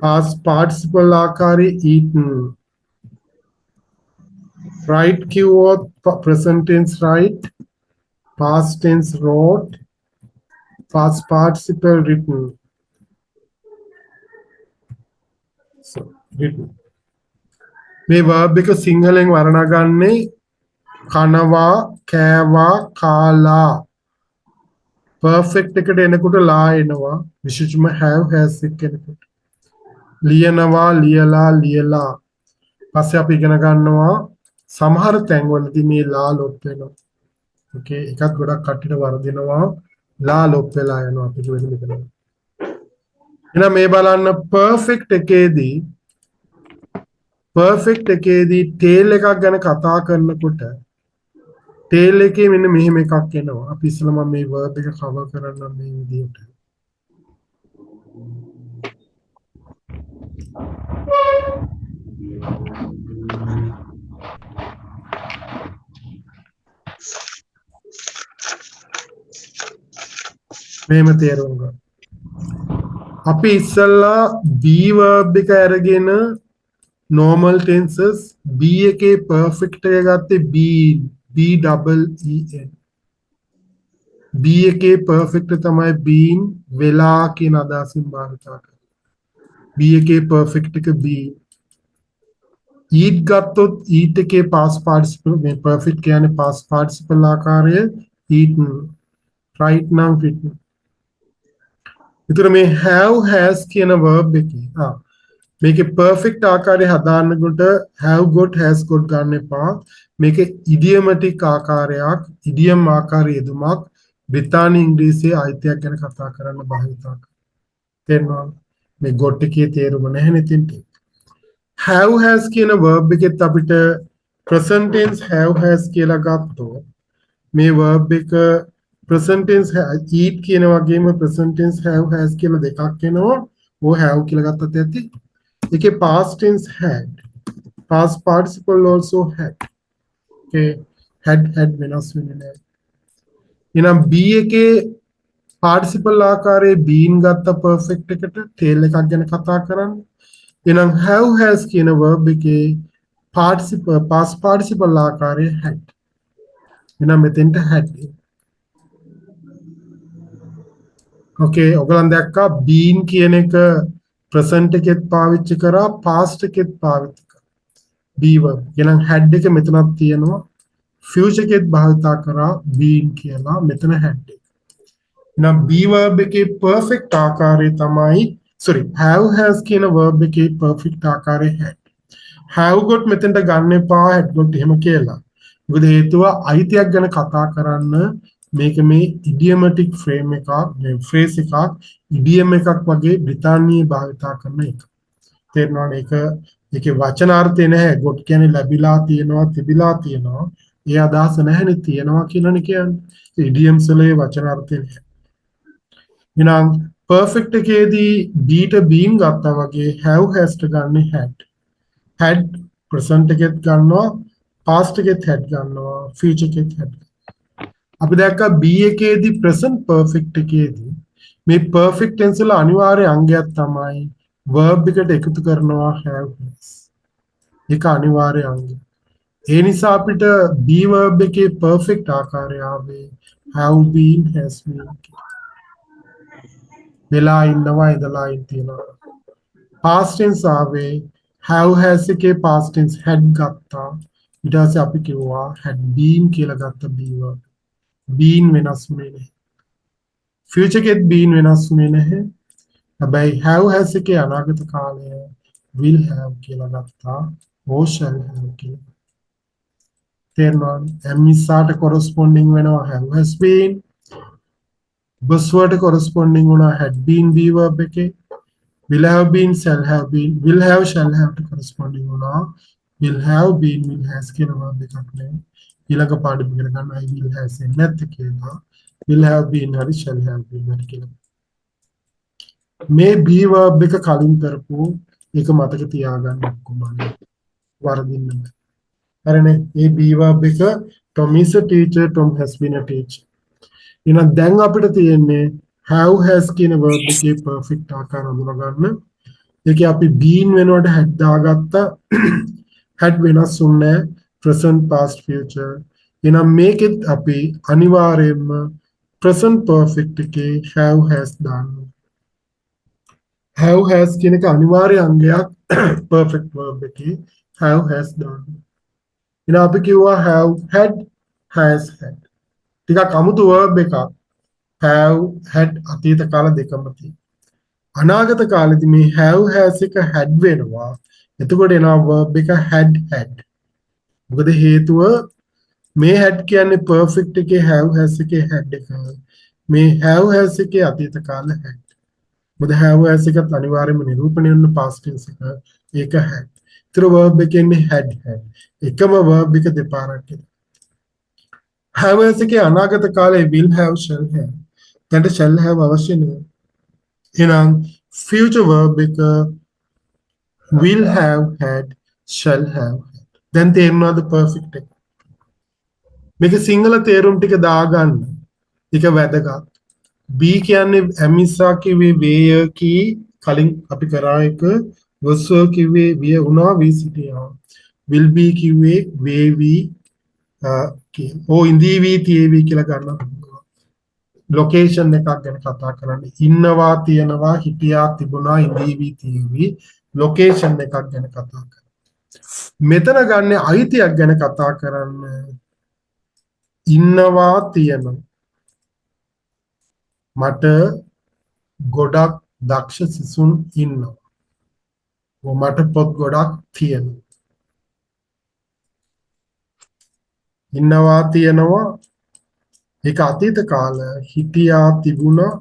Speaker 1: past participle ආකාරය eaten right කිව්වොත් present tense right past tense wrote past participle written so written මේ verb එක සිංහලෙන් වර්ණගන්නේ කනවා කෑවා කාලා perfect එකට එනකොට ලා එනවා විශේෂම have has එක එනකොට ලියනවා ලියලා ලියලා පස්සේ අපි ඉගෙන ගන්නවා සමහර තැන්වලදී මේ ලා ලොප් වෙනවා ඕකේ එකක් ගොඩක් කට්ටියට වර්ධිනවා ලා ලොප් වෙලා යනවා අපි වෙන මෙතන එහෙනම් මේ බලන්න perfect එකේදී tail එකක් ගැන කතා කරනකොට tail එකේ මෙන්න මෙහෙම එකක් එනවා. අපි ඉස්සෙල්ලා මම මේ verb එක cover කරන්න මේ විදිහට. මේම තේරුම් ගන්න. අපි ඉස්සෙල්ලා be verb එක අරගෙන normal tenses be එකේ perfect එක ගත්තේ been B double E N B එකේ perfect තමයි been වෙලා කියන අදහසින් භාවිතා කරනවා. B එකේ perfect එක be eat ගත්තොත් eat එකේ past participle මේ perfect කියන්නේ past participle ආකාරය eaten right නම් written. ඊතර මේ have has කියන verb එකේ මේකේ perfect ආකාරය හදාන්නකොට have got has got ගන්න එපා. මේක idiomatic ආකාරයක් idiom ආකාර යෙදුමක් බ්‍රිතාන්‍ය ඉංග්‍රීසියේ අයිතියක් ගැන කතා කරන්න භාවිතා කරනවා. තේරෙනවද? මේ got එකේ තේරුම නැහැ නේද? have has කියන verb එකෙත් අපිට present tense have has කියලා ගත්තොත් මේ verb එක present tense eat කියන වගේම present tense have has කියලා දෙකක් එනවා. ඔය have කියලා ගත්තත් ඇති. ඒකේ past tense had past participle also had okay had වෙනස් වෙන්නේ නැහැ. එහෙනම් B එකේ participle ආකාරයේ been ගත්ත perfect එකට tail එකක් ගැන කතා කරන්න. එහෙනම් have has කියන verb එකේ participle past participle ආකාරයේ had. එහෙනම් මෙතෙන්ට had. okay ඔයගලන් දැක්කා been කියන එක present එකෙත් පාවිච්චි කරා past එකෙත් පාවිච්චි කරා. be verb. එහෙනම් had එක මෙතනක් තියෙනවා. future එකෙත් භාවිතා කරා been කියලා මෙතන had එක. එහෙනම් be verb එකේ perfect ආකාරය තමයි have has කියන verb එකේ perfect ආකාරය had. have got මෙතෙන්ට ගන්න එපා had got එහෙම කියලා. මොකද හේතුව අයිතියක් ගැන කතා කරන්න මේක මේ idiomatic frame එකක් මේ phrase එකක් idiom එකක් වගේ බ්‍රිතාන්‍යයේ භාවිතා කරන එක. තේරෙනවද? ඒකේ වචනාර්ථය නැහැ. got කියන්නේ ලැබිලා තියෙනවා, තිබිලා තියෙනවා. ඒ අදහස නැහැනේ තියෙනවා කියලානේ කියන්නේ. idioms වල වචනාර්ථය නැහැ. එහෙනම් perfect එකේදී be ට been ගත්තා වගේ have has ට ගන්න had. had present එකෙත් ගන්නවා, past එකෙත් had ගන්නවා, future එකෙත් had. අපි දැක්කා B එකේදී present perfect එකේදී මේ perfect tense වල අනිවාර්ය අංගයක් තමයි verb එකට එකතු කරනවා have has. ඒක අනිවාර්ය අංගය. ඒ නිසා අපිට be verb එකේ perfect ආකාරය ආවේ have been has been. වෙලා ඉන්නවා ඉඳලා ඉන්නවා. past tense ආවේ have has එකේ past tense had ගත්තා. ඊට පස්සේ අපි කිව්වා had been කියලා ගත්ත be verb. been වෙනස් වුණේ නැහැ. future එකෙත් been වෙනස් වුණේ නැහැ. හැබැයි have has එකේ අනාගත කාලය will have කියලා ගත්තා. or shall have කියලා. තේරෙනවද? මිසාට corresponding වෙනවා have has been. buzzword corresponding වුණා had been be verb එකේ. will have been, shall have been, will have, shall have to corresponding වුණා. will have been, will has කියන verb එකක් නේ. ඊළඟ පාඩම ඉගෙන ගන්න I will has එන්නේ නැත්te කියලා. will have been හරි shall have been හරි කියලා. මේ be verb එක කලින් කරපු එක මතක තියාගන්න ඔක්කොම වරදින්න බෑ. හරිනේ. මේ be verb එක Tom is a teacher, Tom has been a teacher. එහෙනම් දැන් අපිට තියෙන්නේ have has කියන verb එකේ perfect ආකාරය හඳුනා ගන්න. ඒකේ අපි been වෙනුවට had දාගත්තා. had වෙනස් වුණේ present past future. එහෙනම් මේකෙත් අපි අනිවාර්යයෙන්ම present perfect එකේ have has දාන්න. have has කියන එක අනිවාර්ය අංගයක් perfect verb එකේ have has දාන්න. එහෙනම් අපි කිව්වා have had has had. ටිකක් අමුතු verb එකක්. have had අතීත කාල දෙකම තියෙනවා. අනාගත කාලෙදි මේ have has එක had වෙනවා. එතකොට එනවා verb එක had had. මොකද හේතුව මේ had කියන්නේ perfect එකේ have has එකේ had එක. මේ have has එකේ අතීත කාල had. මොකද have has එකත් අනිවාර්යයෙන්ම නිරූපණය වෙන past tense එක. ඒක had. ඒතර verb එකේ ඉන්නේ had had. එකම verb එක දෙපාරක් එනවා. have has එකේ අනාගත කාලේ will have shall have. දැන් shall have අවශ්‍ය නෑ. එහෙනම් future verb එක will have had shall have had. දැන් තේරුණාද perfect එක? මේක සිංහල තේරුම් ටික දාගන්න. ඒක වැදගත්. be කියන්නේ ඇමිසා කිව්වේ වේය කී කලින් අපි කරා එක was කිව්වේ විය වුණා වී සිටියා. will be කිව්වේ වේවි ඕ ඉඳීවි තියේවි කියලා ගන්න. ලොකේෂන් එකක් ගැන කතා කරන්නේ. ඉන්නවා තියනවා හිටියා තිබුණා ඉඳීවි තියේවි ලොකේෂන් එකක් ගැන කතා කරන්නේ. මෙතන ගන්න අයිතියක් ගැන කතා කරන්න. ඉන්නවා තියනවා. මට ගොඩක් දක්ෂ සිසුන් ඉන්නවා. මට පොත් ගොඩක් තියෙනවා. ඉන්නවා තියනවා ඒක අතීත කාල හිටියා තිබුණා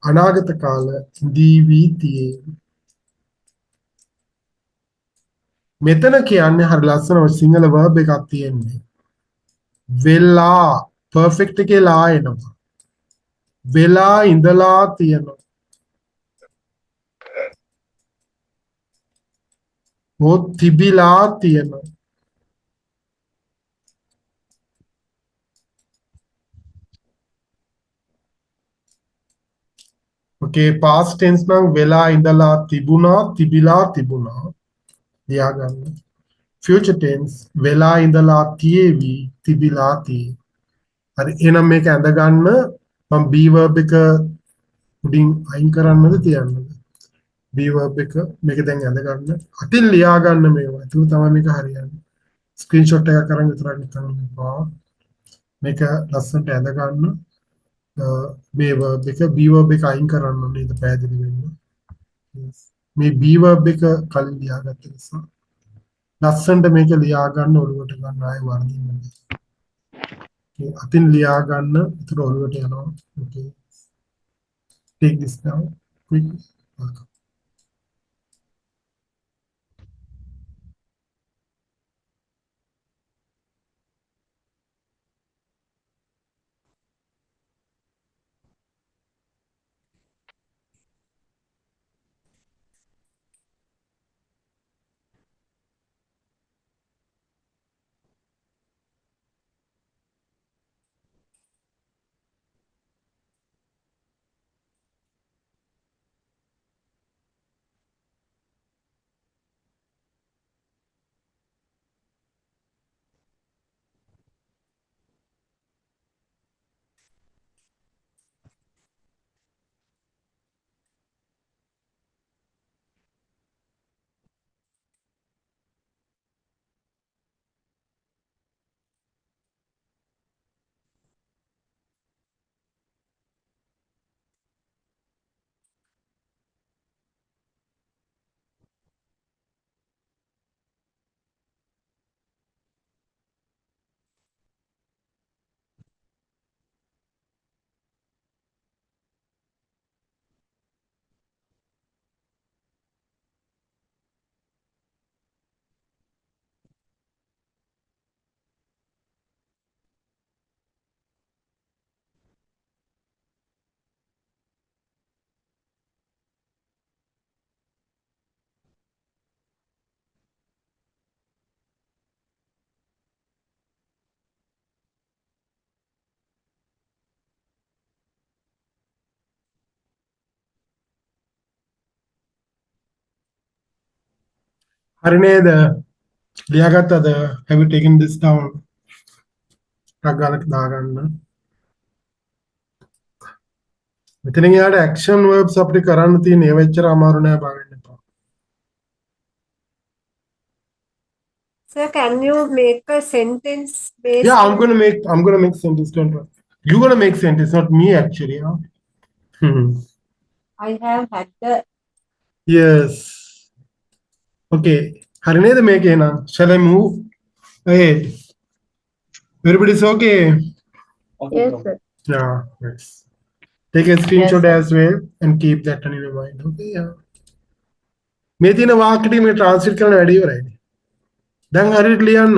Speaker 1: අනාගත කාල ඉඳීවි තියේ. මෙතන කියන්නේ හරි ලස්සන සිංහල verb එකක් තියෙන්නේ. වෙලා perfect එකේ ලා එනවා. වෙලා ඉඳලා තියෙනවා. ඕ තිබිලා තියෙනවා. okay past tense නම් වෙලා ඉඳලා තිබුණා තිබිලා තිබුණා ලියාගන්න. future tense වෙලා ඉඳලා තියේවි තිබිලා තියේ. හරි එහෙනම් මේක ඇඳ ගන්න මම be verb එක උඩින් අයින් කරන්නද තියන්නද? be verb එක මේක දැන් ඇඳ ගන්න. අතින් ලියා ගන්න මේවා. ඒක තමයි මේක හරියන්නේ. ස්ක්‍රීන්ෂොට් එකක් අරන් විතරක් නිකන් ඉන්නවා. මේක ලස්සනට ඇඳ ගන්න. මේ verb එක be verb එක අයින් කරන්න ඕනේ නේද පැහැදිලි වෙන්න. Yes. මේ be verb එක කලින් ලියාගත්ත නිසා ලස්සනට මේක ලියා ගන්න ඔළුවට ගන්න ආයෙ වර්ධින්න බෑ. අතින් ලියා ගන්න ඒතර ඔළුවට යනවා. okay take this down quickly. Welcome. හරිනේද? ලියාගත්තද? Have you taken this down? ටක් ගාලා දාගන්න. මෙතනින් යාට action verbs අපිට කරන්න තියෙන ඒවා එච්චර අමාරු නෑ බලන්න එපා.
Speaker 7: Sir, can you make a sentence based
Speaker 1: Yeah,
Speaker 7: on
Speaker 1: I'm gonna make sentence, don't worry. You're gonna make sentence, not me actually. Huh?
Speaker 7: I have had the
Speaker 1: Yes. Okay. හරිනේද මේක එහෙනම්? Shall I move ahead? Everybody's okay?
Speaker 3: Okay,
Speaker 6: Yes,
Speaker 3: Tom.
Speaker 6: sir.
Speaker 1: Yeah, nice. Take a screenshot
Speaker 5: sir.
Speaker 1: as well and keep that one in your mind. Okay, yeah. මේ තියෙන වාක්‍යෙ මේ translate කරන්න වැඩි ඉවරයි. දැන් හරියට ලියන්න.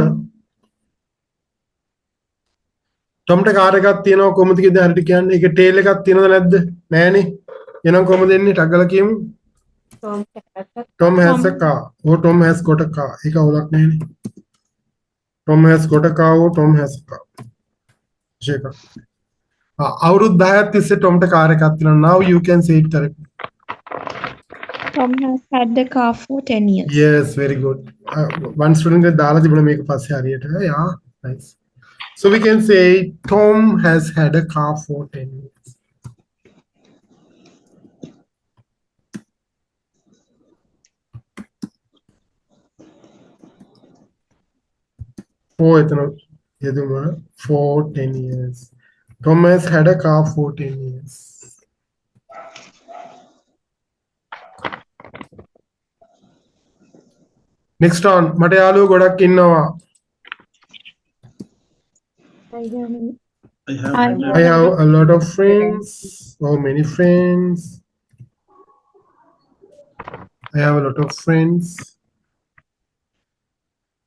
Speaker 1: ටොම්ට කාර් එකක් තියෙනවා කොහොමද කියද හරියට කියන්නේ? ඒකේ ටේල් එකක් තියෙනවද නැද්ද? නෑනේ. එහෙනම් කොහොමද එන්නේ? ටක් ගාලා කියමු.
Speaker 7: Tom has a
Speaker 1: Tom has a car. Oh, Tom has got a car. ඒක අවුලක් නෑනේ. Tom has got a car. Oh, Tom has a car. ෂේක. අවුරුදු 10ක් තිස්සේ ටොම්ට කාර් එකක් තියෙනවා. Now you can say it correctly.
Speaker 4: Tom has had the car for 10 years.
Speaker 1: Yes, very good. One student දාලා තිබුණා මේක පස්සේ හරියට. Yeah, nice. So we can say Tom has had a car for 10 years. For for 10 years. Tom has had a car for 10 years. Next on, මට යාළුවෝ ගොඩක් ඉන්නවා.
Speaker 6: I have many.
Speaker 3: I have
Speaker 4: I
Speaker 3: had
Speaker 1: I have a lot of friends or many friends. I have a lot of friends.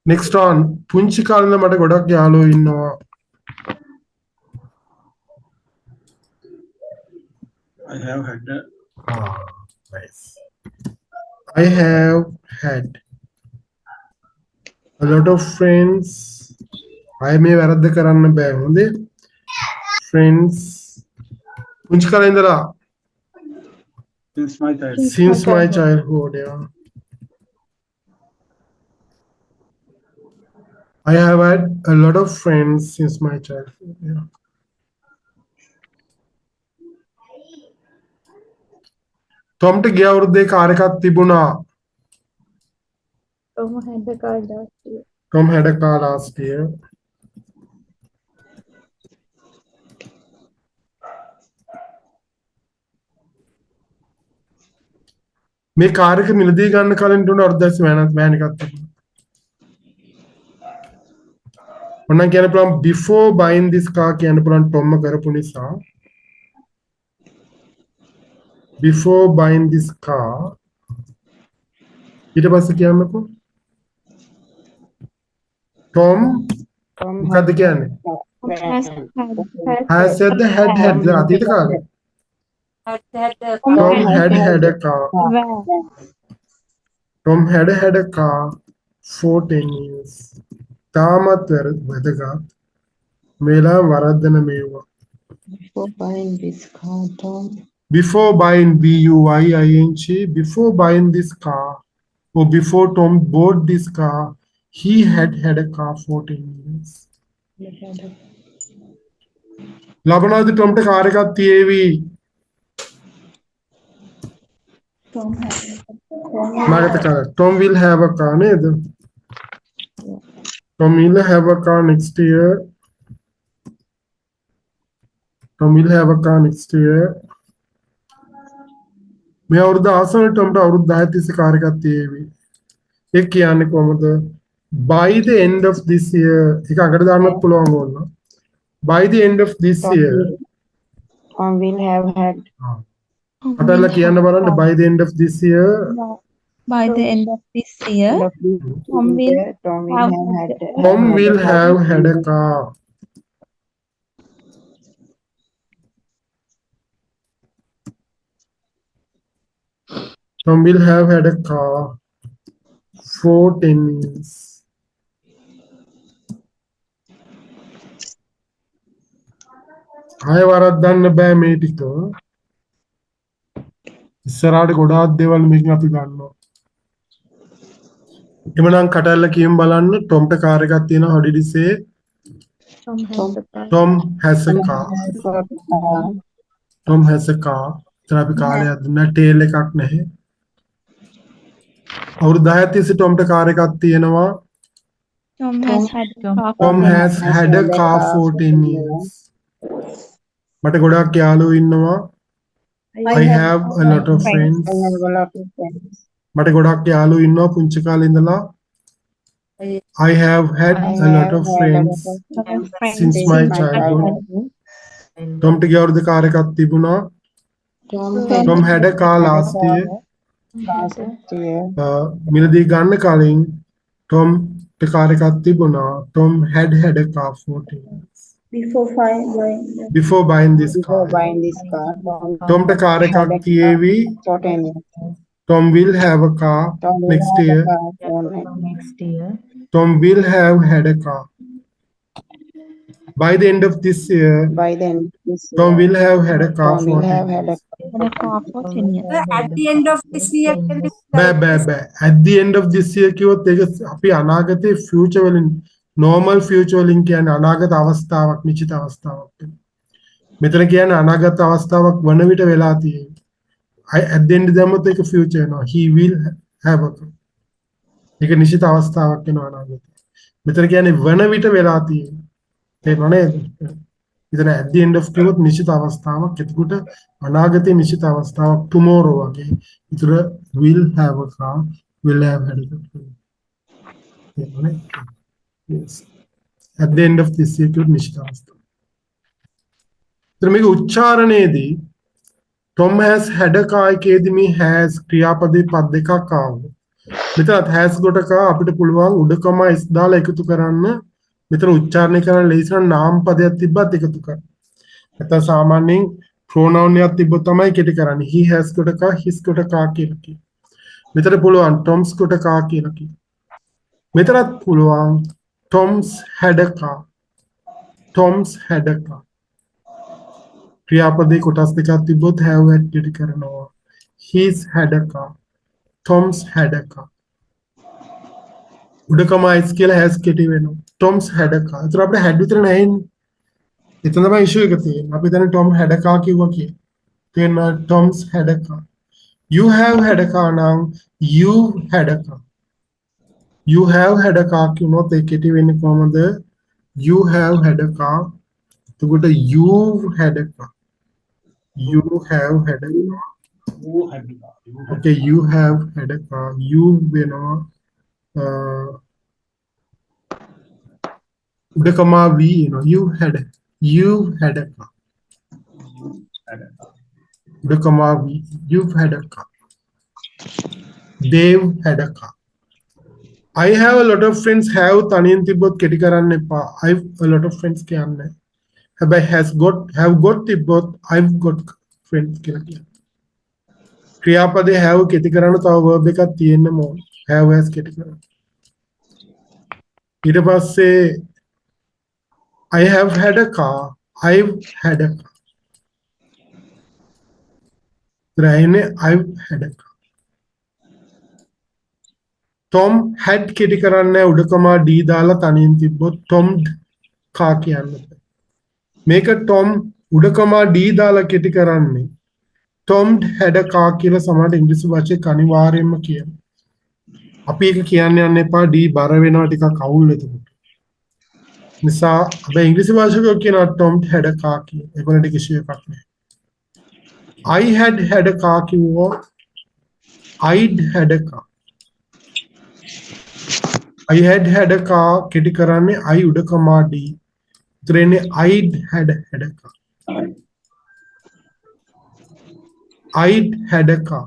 Speaker 1: Next on, පුංචි කාලේ මට ගොඩක් යාළුවෝ ඉන්නවා.
Speaker 3: I have had
Speaker 1: Nice. I have had a lot of friends. I may වැරද්ද කරන්න බෑ හොඳේ. Friends. පුංචි කාලේ ඉඳලා
Speaker 3: since my child.
Speaker 1: since my childhood, yeah. I have had a lot of friends since my childhood, yeah. Tomට ගිය අවුරුද්දේ car එකක් තිබුණා.
Speaker 6: Tom had the car last year.
Speaker 1: Tom had a car last year. මේ car එක මිලදී ගන්න කලින් දුන්න අර්ධස් වෑන් එකක් තිබුණා. ඔන්න කියන්න පුළුවන් before buying this car කියන්න පුළුවන් Tom කරපු නිසා. Before buying this car ඊට පස්සේ කියන්නකෝ Tom මොකද්ද කියන්නේ? Has said the had අතීත කාලේ. Tom had a car. Tom had a car for 10 years. තාමත් වැදගත්. මේලා වරද්දන මේවා.
Speaker 5: Before buying this car, Tom
Speaker 1: Before buying BUYING, before buying this car, or before Tom bought this car, he had a car for 10 years. ලබනාද Tomට car එකක් තියේවි. මාගත car. Tom will have a car නේද? Tom will have a car next year. Tom will have a car next year. මේ අවුරුද්ද ආසන්න Tomට අවුරුදු 10 තිස්සේ car එකක් තියේවි. ඒ කියන්නේ කොහොමද? By the end of this year, ඒක අකට දාන්නත් පුළුවන් ඕන. By the end of this year.
Speaker 5: Tom will have had
Speaker 1: අතල්ලා කියන්න බලන්න by the end of this year.
Speaker 4: By the end of this year,
Speaker 5: end of this
Speaker 4: Tom will
Speaker 5: year, Tom will
Speaker 4: have
Speaker 5: have had
Speaker 1: Tom will have had a car. Tom will have had a car for 10 years. ආය වරද්දන්න බෑ මේ ටික. ඉස්සරහට ගොඩාක් දේවල් මේකෙන් අපි ගන්නවා. එමනම් කටල්ල කියමු බලන්න ටොම්ට කාර් එකක් තියෙනවා. how did you say?
Speaker 6: Tom has
Speaker 5: Tom
Speaker 6: a car.
Speaker 1: Tom has a car.
Speaker 5: has got a car.
Speaker 1: Tom has a car. එතන අපි කාලයක් දුන්නා ටේල් එකක් නැහැ. අවුරුදු 10ක් තිස්සේ ටොම්ට කාර් එකක් තියෙනවා.
Speaker 4: Tom has had a car for
Speaker 1: Tom has had a car for 10 years. මට ගොඩක් යාළුවෝ ඉන්නවා. I have a lot of friends.
Speaker 5: I have a lot of friends.
Speaker 1: මට ගොඩක් යාළුවෝ ඉන්නවා පුංචි කාලේ ඉඳලා. I have had
Speaker 5: I
Speaker 1: a lot
Speaker 5: have
Speaker 1: of
Speaker 5: had a
Speaker 1: friends
Speaker 5: lot of friends
Speaker 1: since my childhood. ටොම්ට ගිය අවුරුදු කාර් එකක් තිබුණා. Tom had a car last year.
Speaker 5: last year.
Speaker 1: මිලදී ගන්න කලින් Tom කාර් එකක් තිබුණා. Tom had a car for 10 years. Before buying this
Speaker 5: Before
Speaker 1: car.
Speaker 5: buying this car,
Speaker 1: ටොම්ට කාර්
Speaker 5: had
Speaker 1: එකක්
Speaker 5: a
Speaker 1: තියේවි.
Speaker 5: car for 10 years.
Speaker 1: Tom will have a car
Speaker 5: Tom will
Speaker 1: next
Speaker 5: have
Speaker 1: year.
Speaker 5: a car for next year.
Speaker 1: Tom will have had a car. By the end of this year,
Speaker 5: By then, this
Speaker 1: Tom
Speaker 5: year,
Speaker 1: will have had a car
Speaker 5: Tom
Speaker 1: for
Speaker 5: will
Speaker 1: 10
Speaker 5: have
Speaker 1: years.
Speaker 5: had
Speaker 4: a car for 10 years.
Speaker 7: At the end of this year, can we
Speaker 1: බෑ. At the end of this year කිව්වොත් ඒක අපි අනාගතේ future වලින් normal future වලින් කියන්නේ අනාගත අවස්ථාවක් නිශ්චිත අවස්ථාවක් වෙනවා. මෙතන කියන්නේ අනාගත අවස්ථාවක් වන විට වෙලා තියෙන්නේ. at the end දැම්මොත් ඒක future වෙනවා. He will have a car. ඒක නිශ්චිත අවස්ථාවක් වෙනවා අනාගතේ. මෙතන කියන්නේ වන විට වෙලා තියෙන්නේ. තේරුණා නේද? ඉතින් at the end of කිව්වොත් නිශ්චිත අවස්ථාවක්. එතකොට අනාගතයේ නිශ්චිත අවස්ථාවක් tomorrow වගේ. ඉතර will have a car, will have had a car. තේරුණා නේද? Yes. At the end of this year කිව්වොත් නිශ්චිත අවස්ථාවක්. ඉතින් මේක උච්චාරණයේදී Tom has had a car එකේදී මේ has ක්‍රියාපදේ පද දෙකක් ආවා. මෙතනත් has got a car අපිට පුළුවන් උඩකම s දාලා එකතු කරන්න. මෙතන උච්චාරණය කරන්න ලේසි නම් නාම පදයක් තිබ්බත් එකතු කරන්න. නැත්නම් සාමාන්‍යයෙන් pronoun එකක් තිබ්බොත් තමයි කෙටි කරන්නේ. He has got a car, he's got a car කියලා කියන්න. මෙතන පුළුවන් Tom's got a car කියලා කියන්න. මෙතනත් පුළුවන් Tom's had a car. Tom's had a car. ක්‍රියාපදේ කොටස් දෙකක් තිබ්බොත් have had කෙටි කරනවා. He's had a car. Tom's had a car. උඩකම is කියලා has කෙටි වෙනවා. Tom's had a car. ඒතර අපිට had විතර නැහැ ඉන්නේ. එතන තමයි issue එක තියෙන්නේ. අපි දැන් Tom had a car කිව්වා කියලා. තේරෙනවා Tom's had a car. You have had a car නම් you had a car. You have had a car කිව්වොත් ඒ කෙටි වෙන්නේ කොහමද? You have had a car. එතකොට you've had a car. You have had a car.
Speaker 3: You had a car. You had
Speaker 1: Okay, you have had a car. You වෙනවා උඩකමා we you had a car.
Speaker 3: had a car.
Speaker 1: උඩකමා we you've had a car. They've had a car. I have a lot of friends. Have තනියෙන් තිබ්බොත් කෙටි කරන්න එපා. I've a lot of friends කියන්නේ. හැබැයි have got තිබ්බොත් I've got friends කියලා කියන්න. ක්‍රියාපදේ have කෙටි කරන්න තව verb එකක් තියෙන්න ඕන. have has කෙටි කරන්න. ඊට පස්සේ I have had a car. I've had a car. රැයිනේ I've had a car. Tom had කෙටි කරන්නේ උඩකමා D දාලා තනියෙන් තිබ්බොත් Tom car කියන්න බෑ. මේක Tom උඩකමා D දාලා කෙටි කරන්නේ Tom had a car කියලා සමහරට ඉංග්‍රීසි භාෂාවේ අනිවාර්යයෙන්ම කියනවා. අපි ඒක කියන්න යන්න එපා D බර වෙනවා ටිකක් අවුල් එතකොට. නිසා අපි ඉංග්‍රීසි භාෂාවේ කියනවා Tom had a car කියලා. ඒකවලට කිසි එකක් නැහැ. I had a car කිව්වොත් I'd had a car. I had a car කෙටි කරන්නේ I උඩකමා D. ඉතරන්නේ I'd had a car. I'd had a car.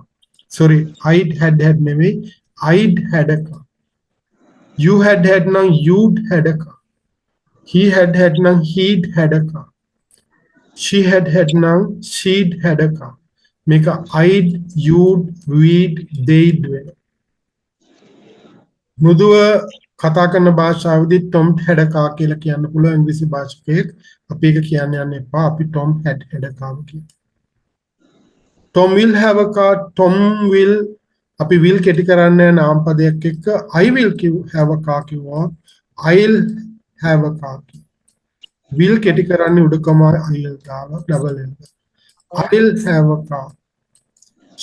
Speaker 1: Sorry, I'd had නෙවෙයි. I'd had a car. You had නම් you'd had a car. He had නම් he'd had a car. She had නම් she'd had a car. මේක I'd, you'd, we'd, they'd වෙනවා. මුදුව කතා කරන භාෂාවේදී Tom had a car කියලා කියන්න පුළුවන් ඉංග්‍රීසි භාෂිකයෙක්. අපි ඒක කියන්න යන්න එපා. අපි Tom had a car කියමු. Tom will have a car. Tom will අපි will කෙටි කරන්නේ නාම පදයක් එක්ක I will have a car කිව්වා I'll have a car. will කෙටි කරන්නේ උඩකම I'll දාලා double L. I'll have a car.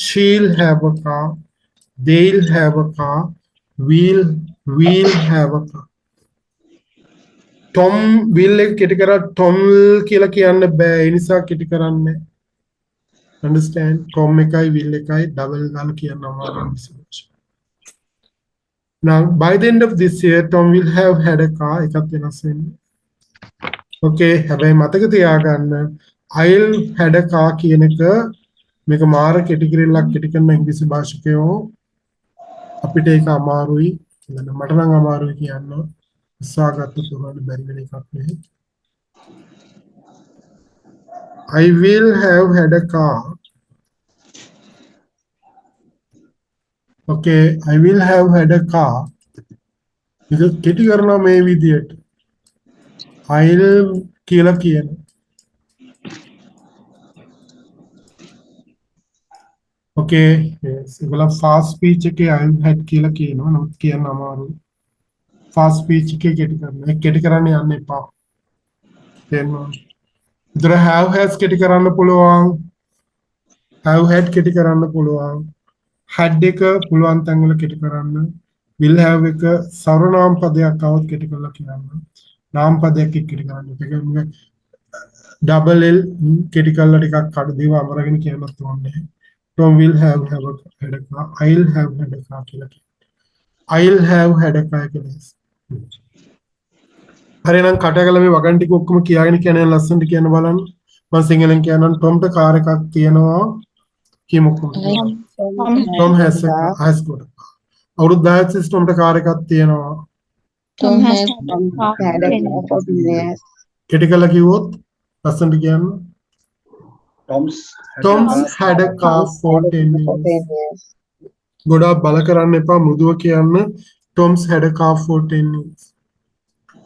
Speaker 1: She'll have a car. They'll have a car. We'll have a car. Tom will එක කෙටි කරා Tom කියලා කියන්න බෑ. ඒ නිසා කෙටි කරන්නේ. Understand? Tom එකයි will එකයි double දාලා කියන්න අමාරුයි. Now, by the end of this year, Tom will have had a car. එකක් වෙනස් වෙන්නේ. Okay, හැබැයි මතක තියාගන්න I'll had a car කියන එක මේක මාර කෙටි කිරිල්ලක් කෙටි කරන ඉංග්‍රීසි භාෂිකයෝ අපිට ඒක අමාරුයි. මට නම් අමාරුයි කියන්න. උත්සාහගත්ත පුරාණ බැරි වෙන එකක් නෙවෙයි. I will have had a car. Okay, I will have had a car. ඒක කෙටි කරනවා මේ විදියට. I'll කියලා කියන. Okay, yes. ඒගොල්ලෝ fast speech එකේ I'll had කියලා කියනවා. නමුත් කියන්න අමාරුයි. fast speech එකේ කෙටි කරනවා. ඒක කෙටි කරන්න යන්න එපා. තේරෙනවද? විතර have has කෙටි කරන්න පුළුවන්. have had කෙටි කරන්න පුළුවන්. had එක පුළුවන් තැන්වල කෙටි කරන්න. will have එක සර්වනාම පදයක් આવොත් කෙටි කරලා කියන්න. නාම පදයක් එක්ක කෙටි කරන්න. ඒක double L කෙටි කරලා ටිකක් කඩ දේව අමරගෙන කියන්නත් ඕනේ. Tom will have had a car. I'll have had a car කියලා කියන්න. I'll have had a car කියලා. හරි නම් කටකල මේ වගන් ටික ඔක්කොම කියාගෙන කියන ලස්සනට කියන බලන්න. මම සිංහලෙන් කියනනම් Tomට කාර් එකක් තියෙනවා. කියමුකෝ. Tom has a car. has got a car. අවුරුදු 10ක් සිස්ටම්ට කාර් එකක් තියෙනවා.
Speaker 4: Tom has had a car
Speaker 5: had
Speaker 4: for
Speaker 5: a
Speaker 4: 10
Speaker 5: car for 10 years.
Speaker 1: කෙටි කරලා කිව්වොත් ලස්සනට කියන්න. Tom's had a car for 10
Speaker 5: For
Speaker 1: years.
Speaker 5: 10 years.
Speaker 1: ගොඩාක් බල කරන්න එපා මෘදුව කියන්න. Tom's had a car for 10 years.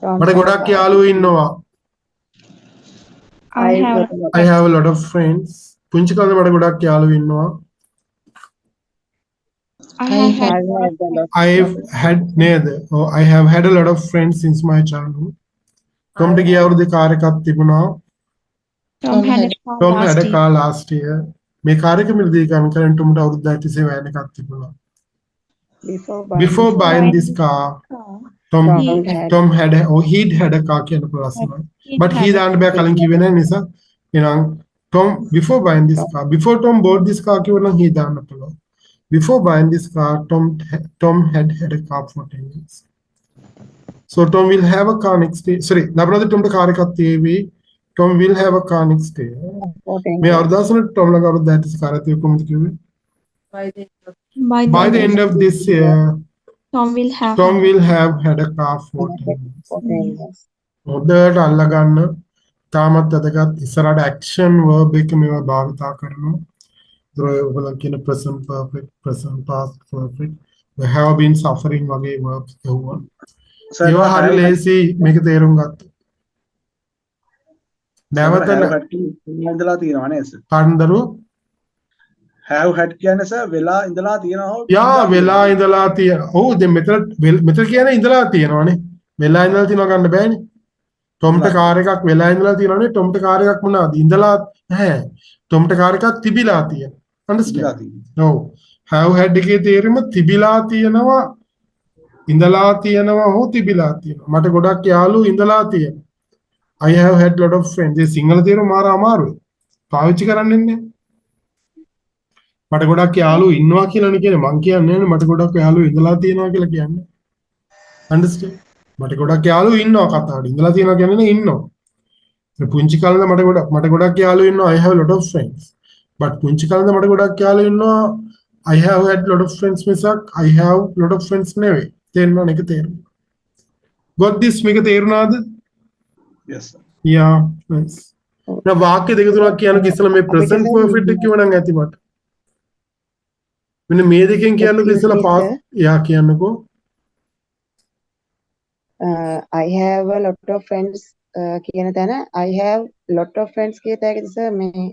Speaker 5: Tom
Speaker 1: මට
Speaker 5: had a
Speaker 1: ගොඩක්
Speaker 5: car.
Speaker 1: යාළුවෝ ඉන්නවා.
Speaker 4: I have
Speaker 5: got a lot
Speaker 1: I have a lot of friends. පුංචි කාලේ මට ගොඩක් යාළුවෝ ඉන්නවා.
Speaker 4: I have had
Speaker 5: I've had a lot.
Speaker 1: I've had නේද? Oh, I have had a lot of friends since my childhood. Tomට ගිය අවුරුද්දේ car එකක් තිබුණා.
Speaker 4: Tom had a car
Speaker 1: Tom had
Speaker 4: last
Speaker 1: a
Speaker 4: year.
Speaker 1: car last year. මේ car එක මිලදී ගන්න කරන් Tomට අවුරුද්දක් තිස්සේ වෑන් එකක් තිබුණා. Before buying this car, Tom Tom had a, or he'd had a car කියන ප්‍රශ්න. But he දාන්න බෑ කලින් කිව්වේ නැහැ නිසා. එහෙනම් Tom before buying this car, before Tom bought this car කිව්වනම් he දාන්න පුළුවන්. Before buying this car, Tom had had a car for 10 years. So Tom will have a car next year. Sorry, නබරද Tomට car එකක් තියෙවි. Tom will have a car next year.
Speaker 5: For 10
Speaker 1: මේ
Speaker 5: years.
Speaker 1: අවුරුද්දසන Tom ළඟ අවුරුද්ද 30 car එකක් තියෙව කොහොමද කිව්වේ? By the end of this year,
Speaker 4: Tom will have
Speaker 1: Tom
Speaker 4: had
Speaker 1: will have had a car for 10 years.
Speaker 5: For 10 years.
Speaker 1: හොඳට අල්ලගන්න. තාමත් වැදගත් ඉස්සරහට action verb එක මේවා භාවිතා කරනවා. ඒතර ඔයගොල්ලන් කියන present perfect, present past perfect, we have been suffering වගේ verbs කියවුවා. ඒවා හරි ලේසි මේක තේරුම් ගත්ත. නැවත
Speaker 3: ඉඳලා තියෙනවා නේද සර්?
Speaker 1: කාන්දරු
Speaker 3: have had කියන්නේ සර් වෙලා ඉඳලා තියෙනවා.
Speaker 1: යා වෙලා ඉඳලා තියෙන. ඔව් දැන් මෙතන කියන්නේ ඉඳලා තියෙනවානේ. වෙලා ඉඳලා තියෙනවා ගන්න බෑනේ. Tomට කාර් එකක් වෙලා ඉඳලා තියෙනවානේ. Tomට කාර් එකක් මොනවාද? ඉඳලා නැහැ. Tomට කාර් එකක් තිබිලා තියෙනවා. Understand? ඔව්. have had එකේ තේරුම තිබිලා තියෙනවා. ඉඳලා තියෙනවා හෝ තිබිලා තියෙනවා. මට ගොඩක් යාළුවෝ ඉඳලා තියෙනවා. I have had lot of friends. ඒ සිංහල තේරුම මාර අමාරුයි. පාවිච්චි කරන්නේ නැහැ. මට ගොඩක් යාළුවෝ ඉන්නවා කියලානේ කියන්නේ මං කියන්නේ නෑ මට ගොඩක් යාළුවෝ ඉඳලා තියෙනවා කියලා කියන්නේ. Understand? මට ගොඩක් යාළුවෝ ඉන්නවා කතාවට. ඉඳලා තියෙනවා කියන්නේ නේ ඉන්නවා. ඒ පුංචි කාලේ මට ගොඩක් යාළුවෝ ඉන්නවා. I have a lot of friends. But පුංචි කාලේ මට ගොඩක් යාළුවෝ ඉන්නවා. I have had lot of friends මිසක් I have lot of friends නෙවෙයි. තේරෙනවද මේක තේරුම? Got this මේක තේරුණාද?
Speaker 3: yes sir.
Speaker 1: Yeah, nice. දැන් වාක්‍ය දෙක තුනක් කියනක ඉස්සලා මේ present perfect එක කිව්වනම් ඇති මට. මෙන්න මේ දෙකෙන් කියන්නකො ඉස්සලා past යා කියන්නකො.
Speaker 5: I have a lot of friends කියන තැන I have lot of friends කියත හැකිද සර් මේ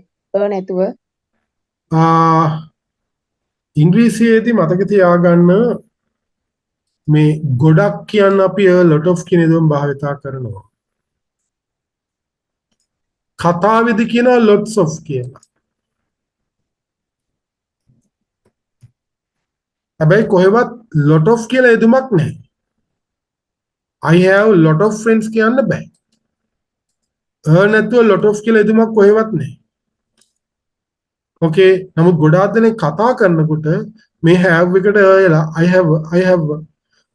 Speaker 5: නැතුව
Speaker 1: ඉංග්‍රීසියේදී මතක තියාගන්න මේ ගොඩක් කියන්න අපි a lot of කියන දොම් භාවිතා කරනවා. කතාවේදී කියනවා lots of කියලා. හැබැයි කොහෙවත් lot of කියලා යෙදුමක් නැහැ. I have lot of friends කියන්න බෑ. නැතුව lot of කියලා යෙදුමක් කොහෙවත් නැහැ. ඕකේ. නමුත් ගොඩාක් දෙනෙක් කතා කරනකොට මේ have එකට එලා I have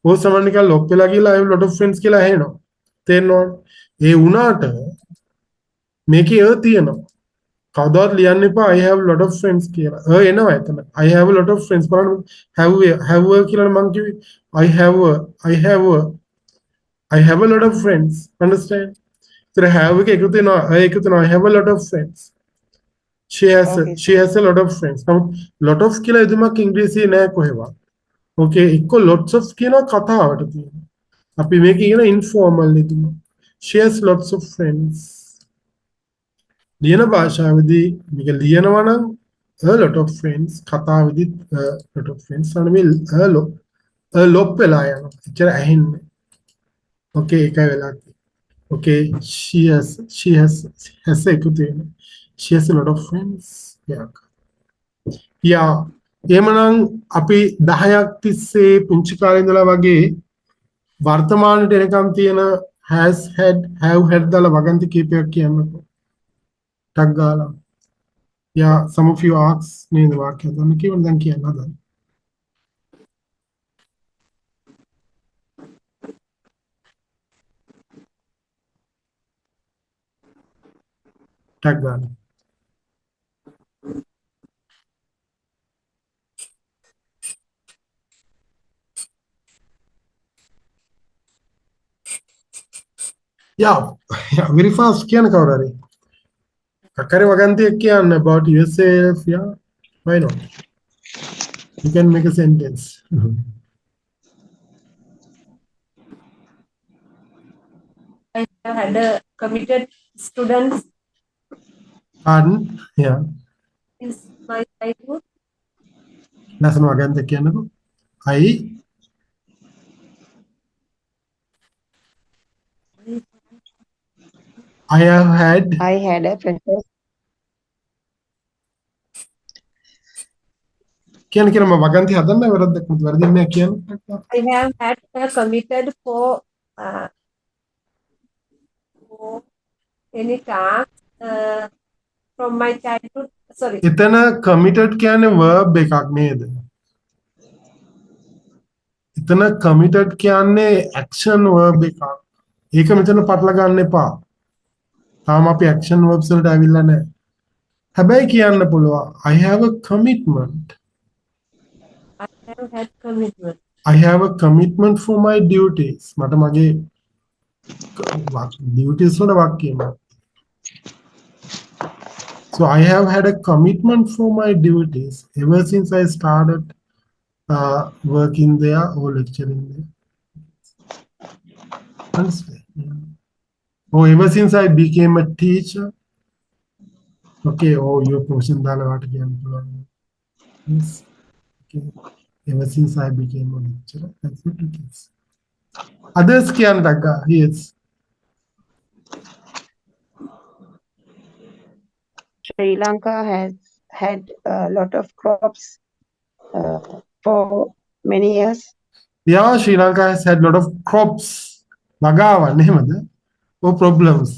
Speaker 1: ඕක සමහර නිකන් ලොක් වෙලා ගිහලා I have lot of friends කියලා ඇහෙනවා. තේරෙනවද? ඒ වුණාට මේකේ තියෙනවා. කවදාවත් ලියන්න එපා I have lot of friends කියලා. එනවා එතන. I have a lot of friends බලන්න have කියලා මම කිව්වේ I have a lot of friends. Understand? So have එක එකතු වෙනවා. එකතු වෙනවා I have a lot of friends. She has a lot of friends. නමුත් lot of කියලා එදුමක් ඉංග්‍රීසියේ නෑ කොහෙවත්. Okay, එක්ක lots of කියනවා කතාවට තියෙනවා. අපි මේක කියන informal එදුම. She has lots of friends. ලියන භාෂාවේදී මේක ලියනවා නම් a lot of friends කතාවේදී a lot of friends අනේ ලොප් වෙලා යනවා. එච්චර ඇහෙන්නේ. Okay, ඒකයි වෙලා තියෙන්නේ. Okay, has එකතු වෙනවා. She has a lot of friends. Yeah. එහෙමනම් අපි 10ක් තිස්සේ පුංචි කාලේ ඉඳලා වගේ වර්තමානට එනකම් තියෙන has had have had දාලා වගන්ති කීපයක් කියන්නකෝ. ටක් ගාලා. Yeah, some of you ask නේද වාක්‍ය හදන්න කියවන දැන් කියන්න හදන්න. ටක් ගාලා. Yeah, very fast කියන්න කවුරු හරි. කකරේ වගන්තියක් කියන්න about yourself, yeah. Why not? You can make a sentence.
Speaker 7: I have had a committed students
Speaker 1: Pardon? Yeah.
Speaker 7: since my childhood.
Speaker 1: ලස්සන වගන්තියක් කියන්නකෝ. I have had
Speaker 5: I had a fantastic
Speaker 1: කියන්න මම වගන්ති හදන්න වැරද්දක් නැති වැරදින්නේ නැහැ කියන්න.
Speaker 7: I have had committed for any task from my childhood. Sorry.
Speaker 1: එතන committed කියන්නේ verb එකක් නේද? එතන committed කියන්නේ action verb එකක්. ඒක මෙතන පටල ගන්න එපා. තාම අපි action verbs වලට ඇවිල්ලා නැහැ. හැබැයි කියන්න පුළුවන් I have a commitment.
Speaker 7: I have had commitment.
Speaker 1: I have a commitment for my duties. මට මගේ duties වල වාක්‍යයක්. So I have had a commitment for my duties ever since I started working there or lecturing there. Understand? Yeah. Or ever since I became a teacher. Okay, oh, your portion dala what again? Yes. Okay. Ever since I became a lecturer. That's what it is. Others can daga. Yes.
Speaker 5: Sri Lanka has had a lot of crops for many years.
Speaker 1: Yeah, Sri Lanka has had a lot of crops. Bagawa, name of that. No problems.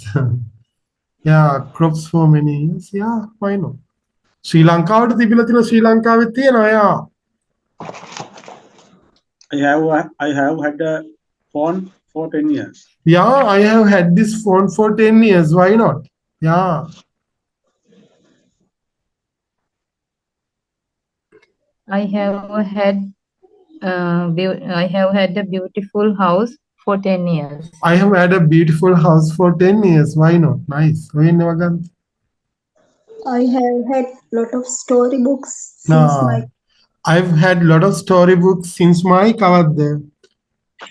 Speaker 1: Yeah, crops for many years. Yeah, why not? Sri Lanka වලට තිබිලා තියෙන ශ්‍රී ලංකාවේ තියෙනවා යා.
Speaker 3: I have had a phone for 10 years.
Speaker 1: Yeah, I have had this phone for 10 years. Why not? Yeah.
Speaker 8: I have had I have had a beautiful house for 10 years.
Speaker 1: I have had a beautiful house for 10 years. Why not? Nice. Why never?
Speaker 9: I have had lot of storybooks since my
Speaker 1: I've had lot of storybooks since my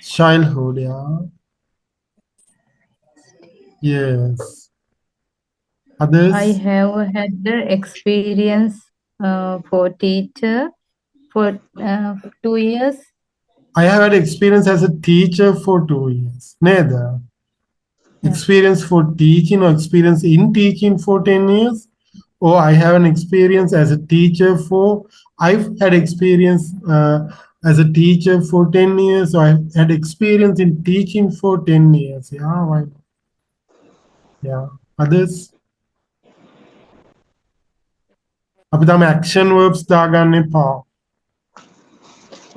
Speaker 1: childhood. Yeah. Yes. Others?
Speaker 8: I have had the experience for teacher for 2 years.
Speaker 1: I have had experience as a teacher for 2 years. Neither. Experience for teaching or experience in teaching for 10 years. Or I have an experience as a teacher for, I've had experience as a teacher for 10 years. So I've had experience in teaching for 10 years. Yeah, why? Yeah. Others? අපි තම action verbs දාගන්න එපා.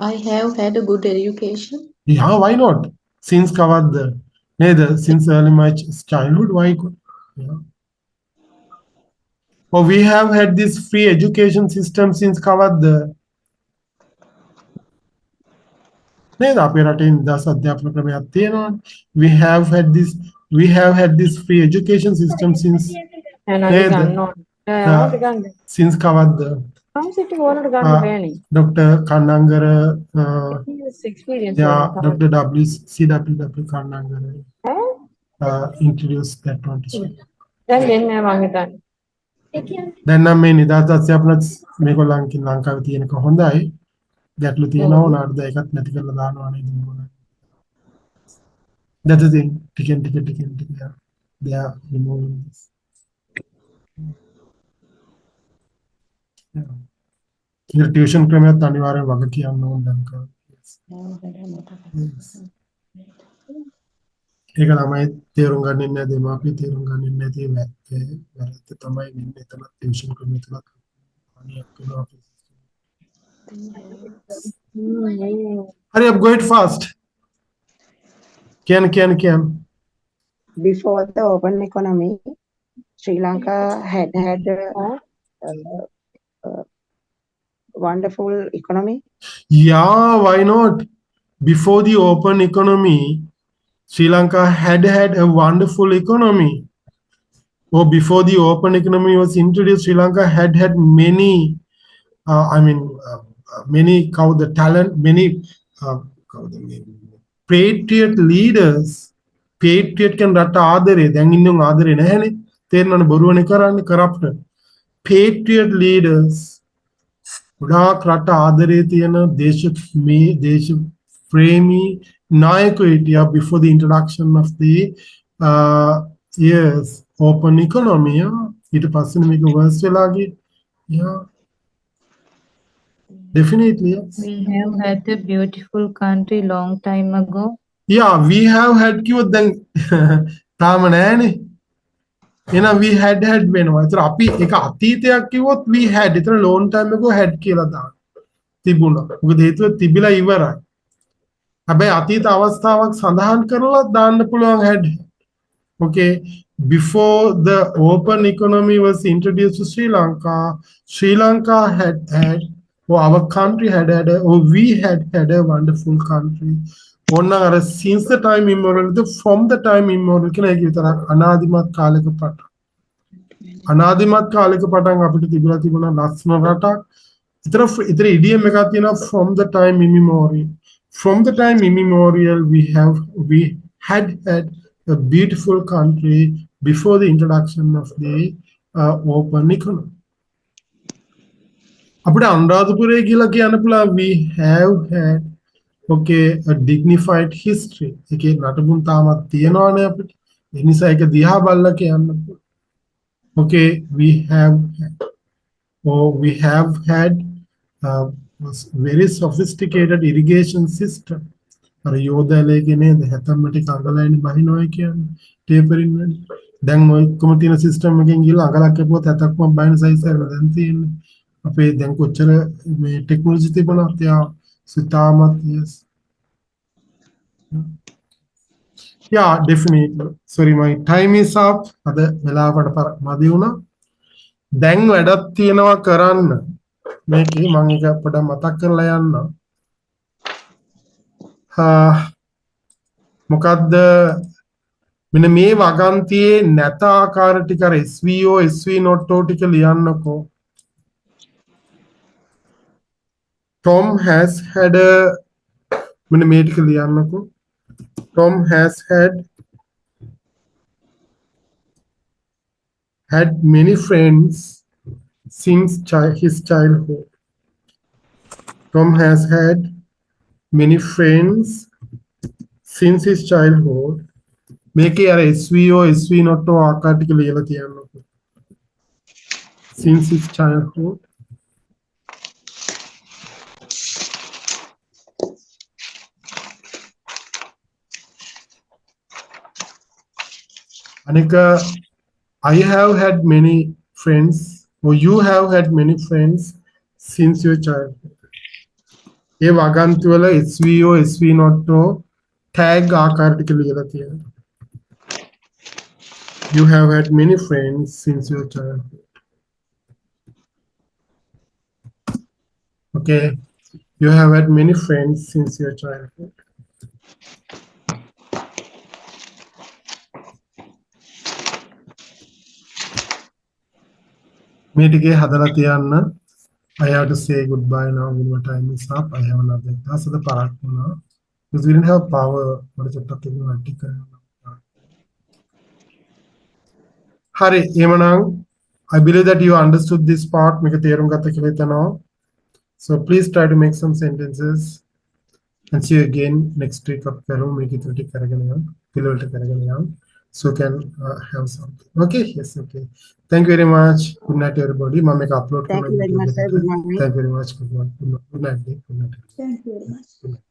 Speaker 9: I have had a good education.
Speaker 1: Yeah, why not? Since covered the neither since early my childhood. Why? Yeah. Or we have had this free education system since covered the නේද අපේ රටේ නිදහස් අධ්‍යාපන ක්‍රමයක් තියෙනවා. We have had this free education system since නේද since covered the Dr. Kannangara yeah Dr. CWW Kannangara introduced that one to me. දැන් නම් මේ නිදහස් අධ්‍යාපන මේගොල්ලන්ගේ ලංකාවේ තියෙනක හොඳයි. ගැටලු තියෙනවා උනාට ඒකත් නැති කරලා දානවා නේද මොනවා. That's the thing. Ticket. Yeah. They are removing this. Yeah. Your tuition ක්‍රමයක් අනිවාර්යෙන් වග කියන්න ඕන ලංකාව. Yes. ඒක ළමයි තේරුම් ගන්නේ නැහැ දෙමාපිය තේරුම් ගන්නේ නැති වැරද්ද තමයි වෙන්නේ එතන tuition ක්‍රමය තුල අනියක් වෙනවා. Hurry up, go it fast. Can.
Speaker 5: Before the open economy, Sri Lanka had a wonderful economy.
Speaker 1: Yeah, why not? Before the open economy, Sri Lanka had a wonderful economy. Or before the open economy was introduced, Sri Lanka had many, many talent, many patriot leaders. Patriot can රට ආදරේ දැන් ඉන්නුන් ආදරේ නැහැනේ තේරෙනවනේ බොරුවනේ කරන්නේ corrupt patriot leaders ගොඩාක් රට ආදරේ තියෙන දේශ ප්‍රේමී නායකයෝ හිටියා before the introduction of the yes open economy. ඊට පස්සේ මේක worse වෙලා ගියේ. Yeah. Definitely, yes.
Speaker 8: We have had a beautiful country long time ago.
Speaker 1: Yeah, we have had කිව්වොත් දැන් තාම නෑනේ. එහෙනම් we had වෙනවා. ඒතර අපි ඒක අතීතයක් කිව්වොත් we had. ඒතර long time ago had කියලා දාන්න. තිබුණා. මොකද හේතුව තිබිලා ඉවරයි. හැබැයි අතීත අවස්ථාවක් සඳහන් කරලා දාන්න පුළුවන් had. Okay, before the open economy was introduced to Sri Lanka had or our country or we had a wonderful country. Since the time immemorial, from the time immemorial, අනාදිමත් කාලයක පටන් අපිට තිබිලා තිබුණා ලස්සන රටක්. ඉතර ඉඩියම් එකක් තියෙනවා from the time immemorial. From the time immemorial, we had a beautiful country before the introduction of the open economy. අපිට අනුරාධපුරේ කියලා කියන්න පුළුවන් we have had a dignified history. ඒකේ නටබුන් තාමත් තියෙනවානේ අපිට. ඒ නිසා ඒක දිහා බලලා කියන්න පුළුවන්. Okay, we have had a very sophisticated irrigation system. අර යෝධයලගේ නේද හැතම්මටි කංගලයින් බහිනවයි කියන්නේ ටේපරින් වෙන. දැන් ඔය කොම තියෙන සිස්ටම් එකෙන් ගිහලා අඟලක් කැපුවොත් හැතක්ම බහින සයිස් එක දැන් තියෙන්නේ. අපේ දැන් කොච්චර මේ ටෙක්නොලොජි තිබුණාත් යා සිතාමත් yes. Yeah, definitely. Sorry, my time is up. අද වෙලාවට මදි වුණා. දැන් වැඩක් තියෙනවා කරන්න. මේකේ මම එක පොඩ්ඩක් මතක් කරලා යන්න. මොකද්ද මෙන්න මේ වගන්තියේ නැත ආකාර ටික අර SVO SV not ටික ලියන්නකෝ. Tom has had a මෙන්න මේ ටික ලියන්නකෝ. Tom has had many friends since his childhood. Tom has had many friends since his childhood. මේකේ අර SVO SV not ආකාර ටික ලියලා තියන්නකො. Since his childhood. Anika, I have had many friends, or you have had many friends since your childhood. ඒ වගන්ති වල SVO SV not tag ආකාර ටික ලියලා තියෙනවා. You have had many friends since your childhood. Okay. You have had many friends since your childhood. මේ ටිකේ හදලා තියන්න. I have to say goodbye now. My time is up. I have another class at the park now. Because we didn't have power. Hari, එමනම් I believe that you understood this part. මේක තේරුම් ගත්ත කියලා හිතනවා. So please try to make some sentences and see you again next week. Up කරමු මේක ඉතුරු ටික කරගෙන යන්න. පිළිවෙලට කරගෙන යන්න. So can have something. Okay, yes, okay. Thank you very much. Good night, everybody. මම මේක upload
Speaker 5: Thank you very much, sir. Good night.
Speaker 1: Thank you very much. Good night. Good night. Good night.
Speaker 9: Thank you very much.
Speaker 1: Good night.